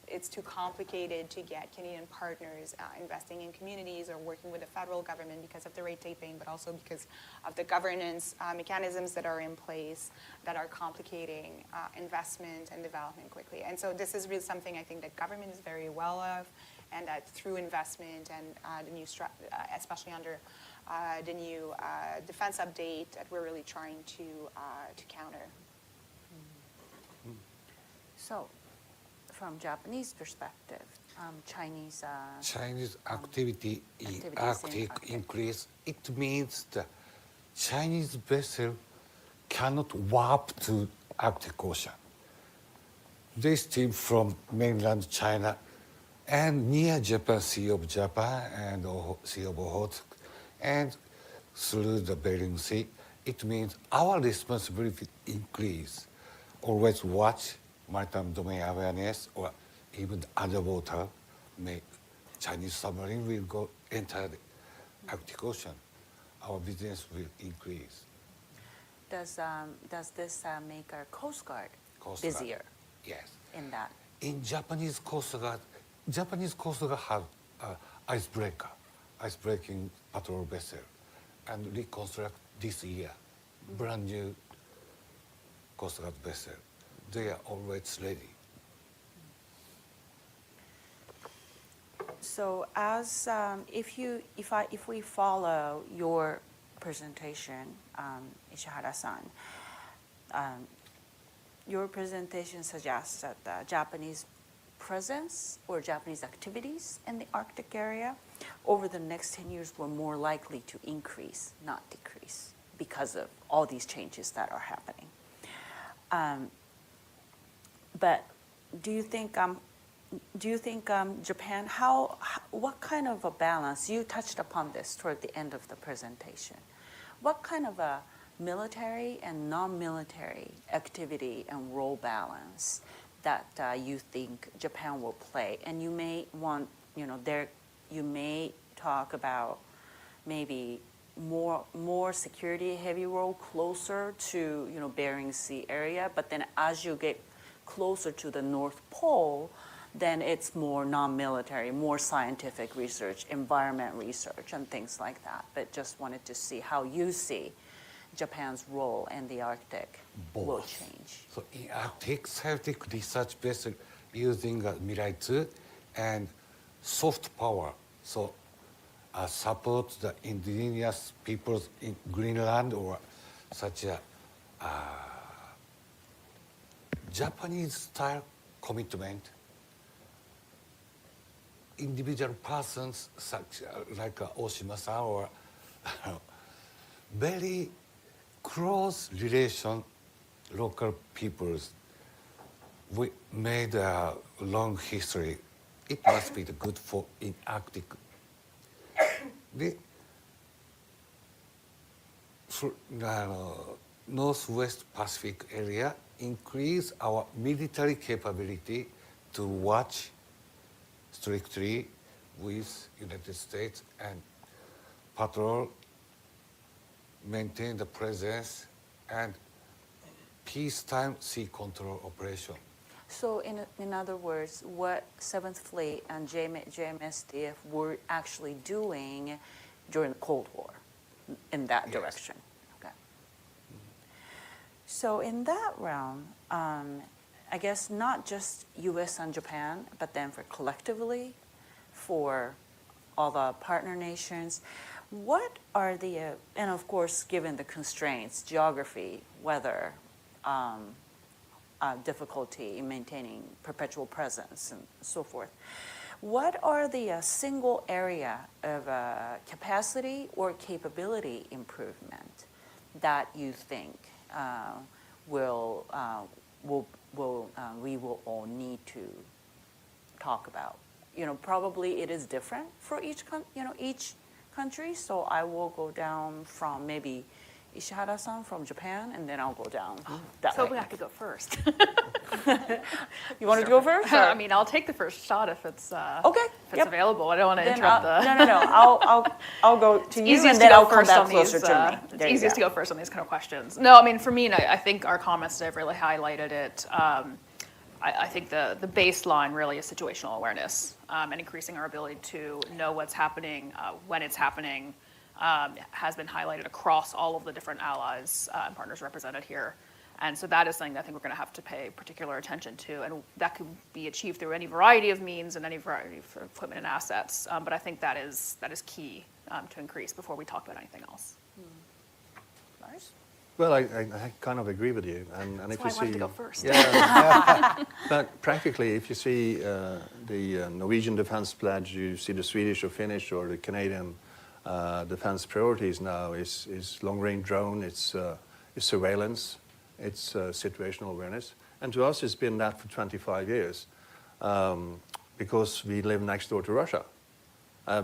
it's too complicated to get Canadian partners investing in communities or working with the federal government because of the rate taping, but also because of the governance mechanisms that are in place that are complicating investment and development quickly. And so this is really something I think that government is very well of, and that through investment and the new, especially under the new defense update, that we're really trying to counter. So, from Japanese perspective, Chinese activity in activities in Arctic Arctic. increase. It means the Chinese vessel cannot warp to Arctic Ocean. They steam from mainland China and near Japan, Sea of Japan and Sea of Okhotsk, and through the Bering Sea. It means our responsibility increase. Always watch maritime domain awareness, or even underwater, Chinese submarine will enter the Arctic Ocean. Our business will increase. Does this make our Coast Guard Coast Guard. busier? Yes. In that? In Japanese Coast Guard have icebreaking patrol vessel, and reconstruct this year, brand new Coast Guard vessel. They are always ready. So, as if we follow your presentation, Ishihara-san, your presentation suggests that the Japanese presence or Japanese activities in the Arctic area over the next 10 years were more likely to increase, not decrease, because of all these changes that are happening. But do you think Japan, what kind of a balance, you touched upon this toward the end of the presentation, what kind of a military and non-military activity and role balance that you think Japan will play? And you may want, you may talk about maybe more security heavy role closer to Bering Sea area, but then as you get closer to the North Pole, then it's more non-military, more scientific research, environment research, and things like that. But just wanted to see how you see Japan's role in the Arctic will Both. change? So in Arctic, scientific research based using Mirai 2 and soft power, so support the indigenous peoples in Greenland or such a Japanese style commitment. Individual persons such like Oshima-san or very close relation local peoples. We made a long history. It must be the good for in Arctic. The Northwest Pacific area increase our military capability to watch strictly with United States and patrol, maintain the presence, and peacetime sea control operation. So in other words, what 7th Fleet and JMSDF were actually doing during the Cold War in that Yes. direction. Okay. So in that realm, I guess not just US and Japan, but then for collectively, for all the partner nations, what are the, and of course, given the constraints, geography, weather, difficulty in maintaining perpetual presence and so forth, what are the single area of capacity or capability improvement that you think we will all need to talk about? You know, probably it is different for each country. So I will go down from maybe Ishihara-san from Japan, and then I'll go down that So way. I could go first. You want to go first? I or- mean, I'll take the first shot if it's Okay. if it's Yep. available. I don't want to Then interrupt no. I'll go to you, easiest and to then go I'll come first back on closer these. to me. It's There you easiest go. to go first on these kind of questions. No, I mean for me, and I think our comments have really highlighted it. I think the baseline really is situational awareness and increasing our ability to know what's happening when it's happening has been highlighted across all of the different allies and partners represented here. And so that is something that I think we're going to have to pay particular attention to, and that could be achieved through any variety of means and any variety of equipment and assets. But I think that is key to increase before we talk about anything else. Lars? Well, I kind of agree with you. And That's if why you I wanted see, to go first. Yeah, but practically, if you see the Norwegian defense pledge, you see the Swedish or Finnish or the Canadian defense priorities now is long-range drone, it's surveillance, it's situational awareness. And to us, it's been that for 25 years because we live next door to Russia.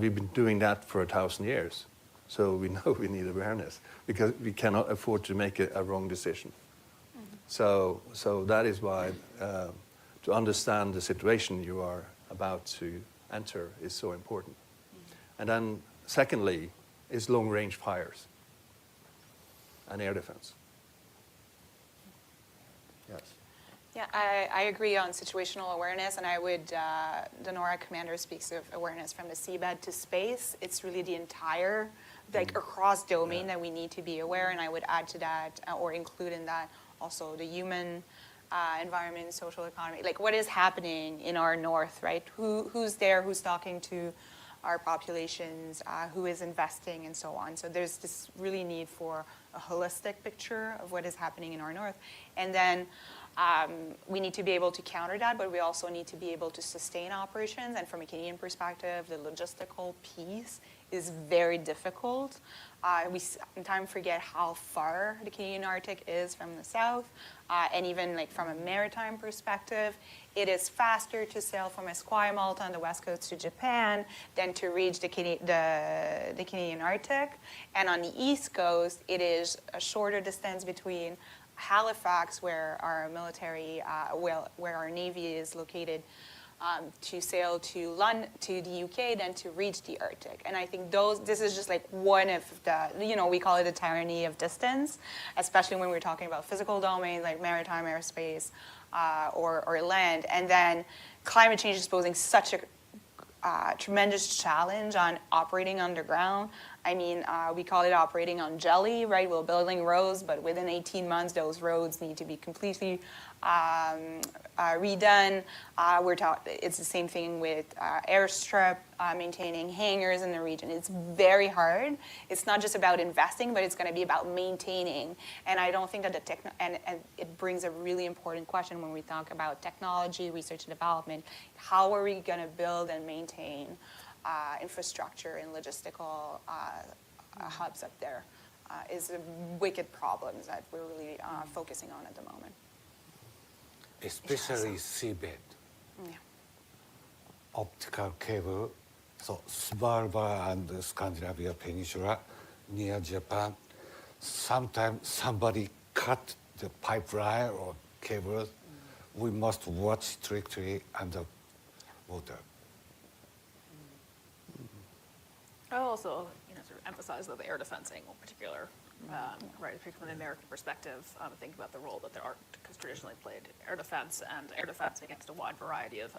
We've been doing that for 1,000 years. So we know we need awareness because we cannot afford to make a wrong decision. So that is why to understand the situation you are about to enter is so important. And then secondly is long-range fires and air defense. Yes. Yeah, I agree on situational awareness, and I would, the NORAD commander speaks of awareness from the seabed to space. It's really the entire, like across domain that we need to be aware, and I would add to that, or include in that, also the human environment, social economy, like what is happening in our north, right? Who's there, who's talking to our populations, who is investing, and so on. So there's this really need for a holistic picture of what is happening in our north. And then we need to be able to counter that, but we also need to be able to sustain operations. And from a Canadian perspective, the logistical piece is very difficult. We sometimes forget how far the Canadian Arctic is from the south. And even like from a maritime perspective, it is faster to sail from Esquimalt on the west coast to Japan than to reach the Canadian Arctic. And on the east coast, it is a shorter distance between Halifax, where our military, where our Navy is located, to sail to London, to the UK, than to reach the Arctic. And I think this is just like one of the, we call it the tyranny of distance, especially when we're talking about physical domains like maritime airspace or land. And then climate change is posing such a tremendous challenge on operating underground I mean, we call it operating on jelly, right? We're building roads, but within 18 months, those roads need to be completely redone. It's the same thing with airstrip, maintaining hangars in the region. It's very hard. It's not just about investing, but it's going to be about maintaining. And I don't think that and it brings a really important question when we talk about technology, research and development. How are we going to build and maintain infrastructure and logistical hubs up there? Is a wicked problem that we're really focusing on at the moment. Especially seabed. Yeah. Optical cable, so Svalbard and the Scandinavia Peninsula near Japan. Sometimes somebody cut the pipeline or cables. We must watch strictly underwater. I'll also, sort of emphasize that the air defensing in particular, right, from an American perspective, think about the role that the Arctic has traditionally played air defense and air defense against a wide variety of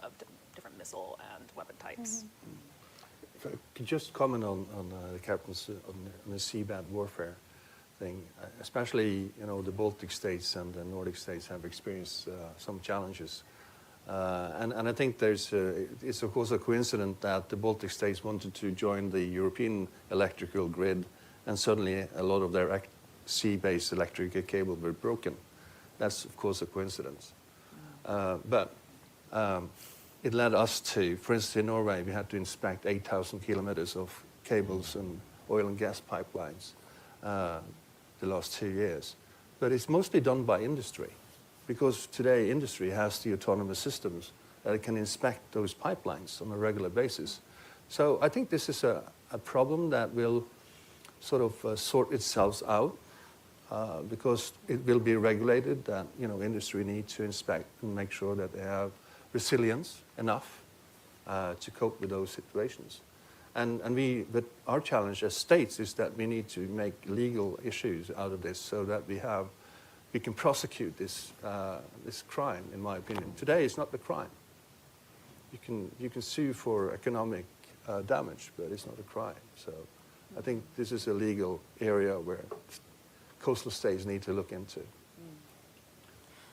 different missile and weapon types. If I could just comment on the captain's on the seabed warfare thing, especially the Baltic states and the Nordic states have experienced some challenges. And I think it's of course a coincidence that the Baltic states wanted to join the European electrical grid, and suddenly a lot of their sea-based electrical cable were broken. That's of course a coincidence. But it led us to, for instance, in Norway, we had to inspect 8,000 kilometers of cables and oil and gas pipelines the last 2 years. But it's mostly done by industry, because today industry has the autonomous systems that can inspect those pipelines on a regular basis. So I think this is a problem that will sort of sort itself out because it will be regulated that industry needs to inspect and make sure that they have resilience enough to cope with those situations. But our challenge as states is that we need to make legal issues out of this so that we can prosecute this crime, in my opinion. Today, it's not the crime. You can sue for economic damage, but it's not a crime. So I think this is a legal area where coastal states need to look into.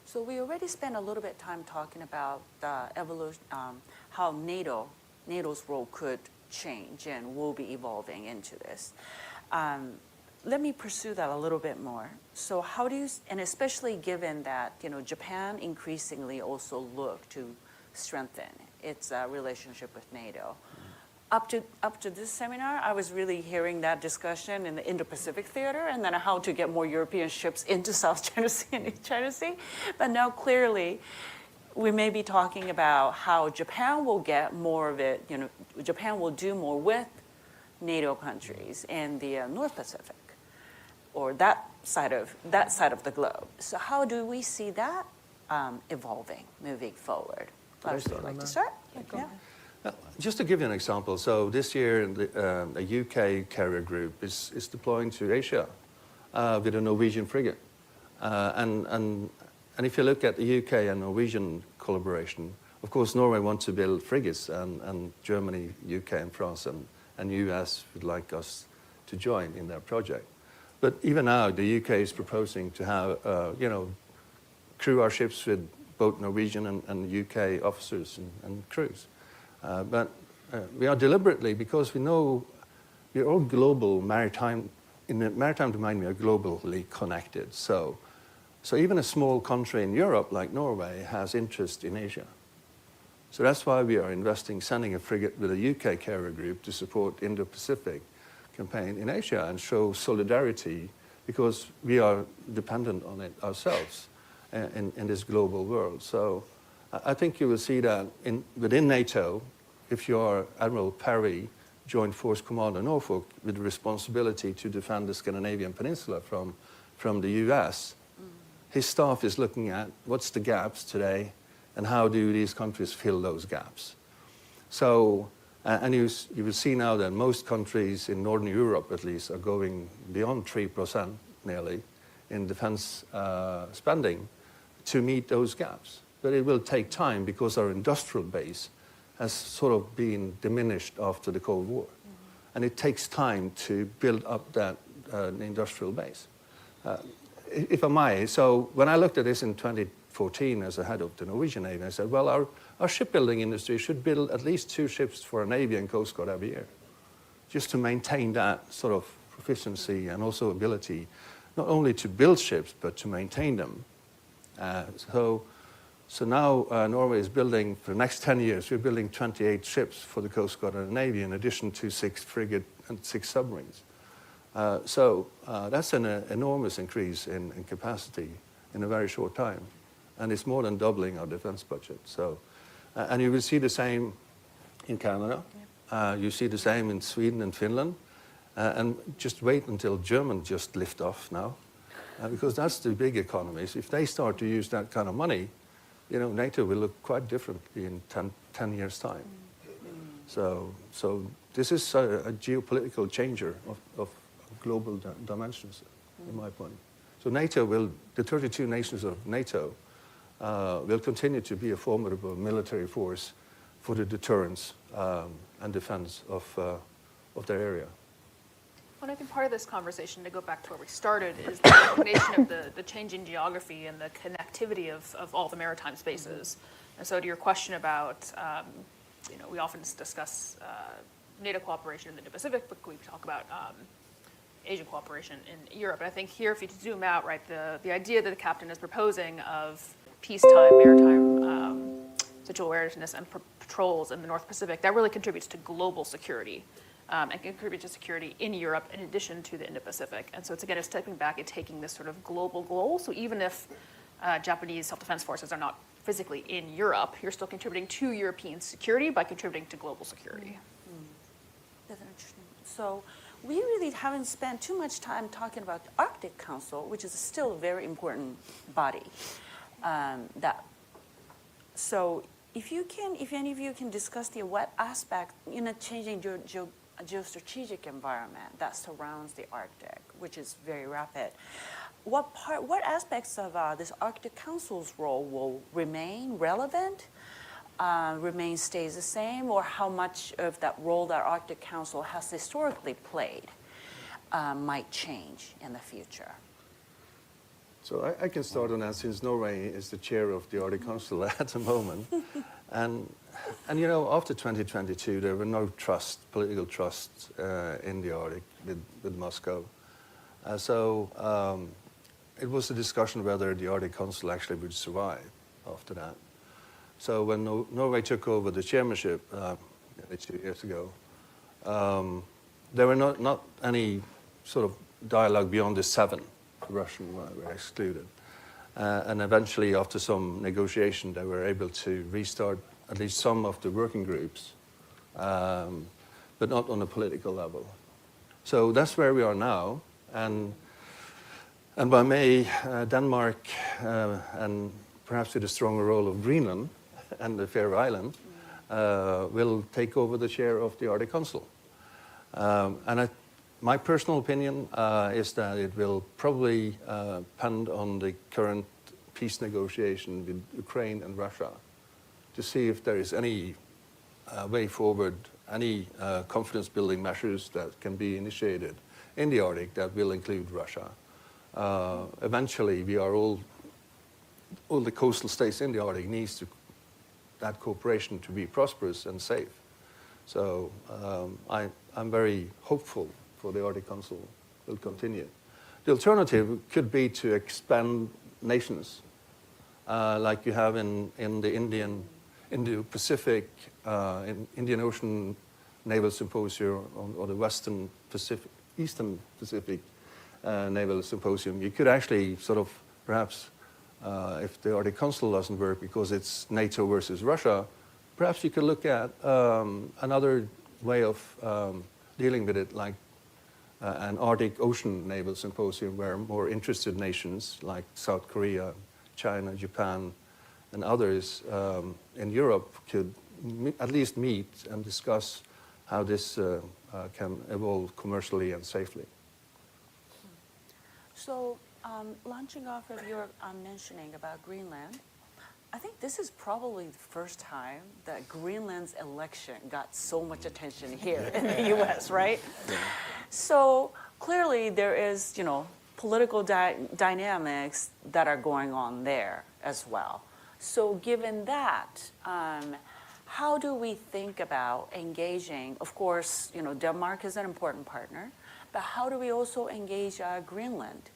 So we already spent a little bit of time talking about the evolution, how NATO's role could change and will be evolving into this. Let me pursue that a little bit more. So how do you, and especially given that Japan increasingly also look to strengthen its relationship with NATO. Up to this seminar, I was really hearing that discussion in the Indo-Pacific theater, and then how to get more European ships into South China Sea and East China Sea. But now clearly, we may be talking about how Japan will get more of it. Japan will do more with NATO countries in the North Pacific, or that side of the globe. So how do we see that evolving, moving forward? Lars, would you like to start? Yeah. Just to give you an example, so this year a UK carrier group is deploying to Asia with a Norwegian frigate. And if you look at the UK and Norwegian collaboration, of course Norway wants to build frigates, and Germany, UK and France and US would like us to join in their project. But even now the UK is proposing to have, crew our ships with both Norwegian and UK officers and crews. But we are deliberately, because we know we're all global maritime, in the maritime domain we are globally connected. So even a small country in Europe like Norway has interest in Asia. So that's why we are investing, sending a frigate with a UK carrier group to support Indo-Pacific campaign in Asia and show solidarity, because we are dependent on it ourselves in this global world. So I think you will see that within NATO, if you are Admiral Perry, Joint Force Commander Norfolk, with the responsibility to defend the Scandinavian Peninsula from the US, his staff is looking at what's the gaps today and how do these countries fill those gaps. So, and you will see now that most countries in Northern Europe, at least, are going beyond 3% nearly in defense spending to meet those gaps. But it will take time because our industrial base has sort of been diminished after the Cold War. And it takes time to build up that industrial base. If I may, so when I looked at this in 2014 as the head of the Norwegian Navy, I said, well, our shipbuilding industry should build at least 2 ships for a Navy and Coast Guard every year, just to maintain that sort of proficiency and also ability, not only to build ships, but to maintain them. So now Norway is building, for the next 10 years, we're building 28 ships for the Coast Guard and the Navy, in addition to 6 frigates and 6 submarines. So that's an enormous increase in capacity in a very short time. And it's more than doubling our defense budget. So, and you will see the same in Canada. You see the same in Sweden and Finland. And just wait until Germany just lift off now. Because that's the big economies. If they start to use that kind of money, you know, NATO will look quite differently in 10 years' time. So this is a geopolitical changer of global dimensions, in my point. So NATO will, the 32 nations of NATO, will continue to be a formidable military force for the deterrence and defense of their area. Well, I think part of this conversation, to go back to where we started, is the combination of the changing geography and the connectivity of all the maritime spaces. And so to your question about, you know, we often discuss NATO cooperation in the Indo-Pacific, but we talk about Asian cooperation in Europe. And I think here, if you zoom out, right, the idea that the captain is proposing of peacetime maritime situational awareness and patrols in the North Pacific, that really contributes to global security. And contribute to security in Europe in addition to the Indo-Pacific. And so it's, again, it's stepping back and taking this sort of global goal. So even if Japanese self-defense forces are not physically in Europe, you're still contributing to European security by contributing to global security. That's interesting. So we really haven't spent too much time talking about the Arctic Council, which is still a very important body. So if any of you can discuss what aspect in a changing geostrategic environment that surrounds the Arctic, which is very rapid. What aspects of this Arctic Council's role will remain relevant, stays the same, or how much of that role that Arctic Council has historically played might change in the future? So I can start on that, since Norway is the chair of the Arctic Council at the moment. And you know, after 2022, there were no political trust in the Arctic with Moscow. So it was a discussion whether the Arctic Council actually would survive after that. So when Norway took over the chairmanship 2 years ago, there were not any sort of dialogue beyond the 7. The Russian were excluded. And eventually, after some negotiation, they were able to restart at least some of the working groups, but not on a political level. So that's where we are now. And by May, Denmark, and perhaps with a stronger role of Greenland and the Faroe Islands, will take over the chair of the Arctic Council. My personal opinion is that it will probably depend on the current peace negotiation with Ukraine and Russia to see if there is any way forward, any confidence-building measures that can be initiated in the Arctic that will include Russia. Eventually, we are all the coastal states in the Arctic needs that cooperation to be prosperous and safe. So I'm very hopeful for the Arctic Council will continue. The alternative could be to expand nations, like you have in the Indo-Pacific, Indian Ocean Naval Symposium, or the Eastern Pacific Naval Symposium. You could actually sort of perhaps, if the Arctic Council doesn't work because it's NATO versus Russia, perhaps you could look at another way of dealing with it, like an Arctic Ocean Naval Symposium, where more interested nations like South Korea, China, Japan, and others in Europe could at least meet and discuss how this can evolve commercially and safely. So launching off of your mentioning about Greenland, I think this is probably the first time that Greenland's election got so much attention here in the U.S., right? So clearly there is, political dynamics that are going on there as well. So given that, how do we think about engaging? Of course, Denmark is an important partner, but how do we also engage Greenland?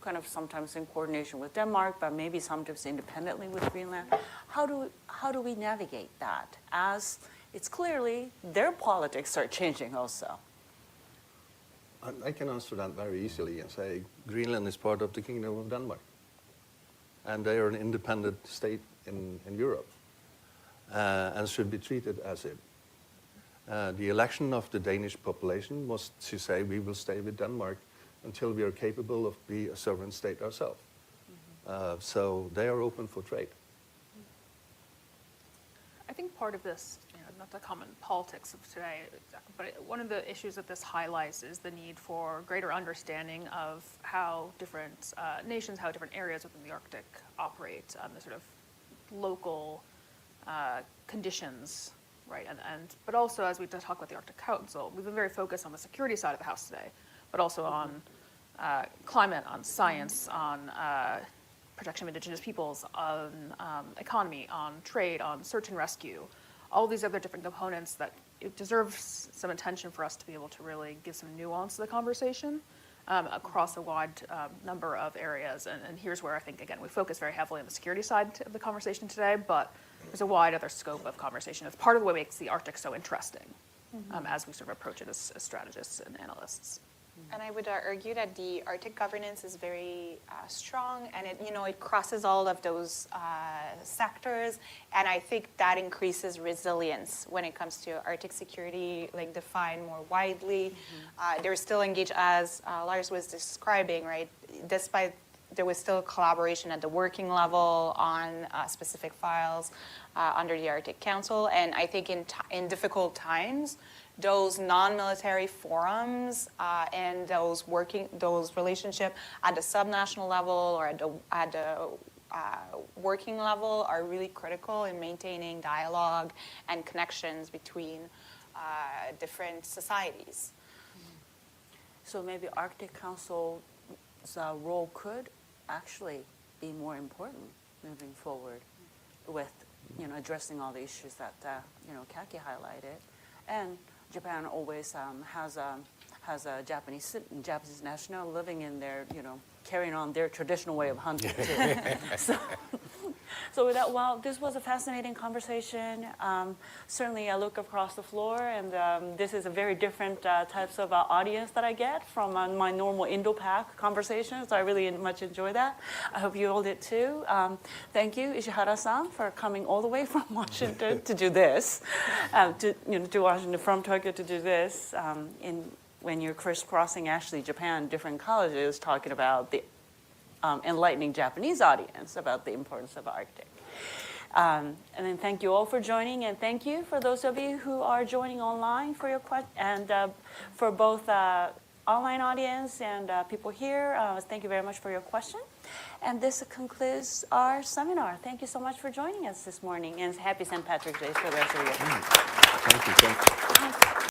Kind of sometimes in coordination with Denmark, but maybe sometimes independently with Greenland. How do we navigate that? As it's clearly their politics are changing also. I can answer that very easily and say Greenland is part of the Kingdom of Denmark. And they are an independent state in Europe and should be treated as it. The election of the Danish population was to say we will stay with Denmark until we are capable of being a sovereign state ourselves. So they are open for trade. I think part of this, not to comment politics of today, but one of the issues that this highlights is the need for greater understanding of how different nations, how different areas within the Arctic operate, the sort of local conditions, right? But also, as we talk about the Arctic Council, we've been very focused on the security side of the House today, but also on climate, on science, on protection of indigenous peoples, on economy, on trade, on search and rescue, all these other different components that it deserves some attention for us to be able to really give some nuance to the conversation across a wide number of areas. And here's where I think, again, we focus very heavily on the security side of the conversation today, but there's a wide other scope of conversation. It's part of what makes the Arctic so interesting as we sort of approach it as strategists and analysts. And I would argue that the Arctic governance is very strong, and it crosses all of those sectors, and I think that increases resilience when it comes to Arctic security, like defined more widely. They're still engaged, as Lars was describing, right? Despite there was still collaboration at the working level on specific files under the Arctic Council, and I think in difficult times, those non-military forums and those relationships at the subnational level or at the working level are really critical in maintaining dialogue and connections between different societies. So maybe Arctic Council's role could actually be more important moving forward with addressing all the issues that Kaki highlighted. And Japan always has a Japanese national living in there, carrying on their traditional way of hunting too. So with that, well, this was a fascinating conversation. Certainly, I look across the floor, and this is a very different types of audience that I get from my normal Indo-Pac conversations. So I really much enjoy that. I hope you all did too. Thank you, Ishihara-san, for coming all the way from Washington to do this, to Washington from Tokyo to do this. When you're crisscrossing actually Japan, different colleges talking about the enlightening Japanese audience about the importance of Arctic. And then thank you all for joining, and thank you for those of you who are joining online for your questions, and for both online audience and people here. Thank you very much for your question. And this concludes our seminar. Thank you so much for joining us this morning, and happy St. Patrick's Day for the rest of you. Thank you.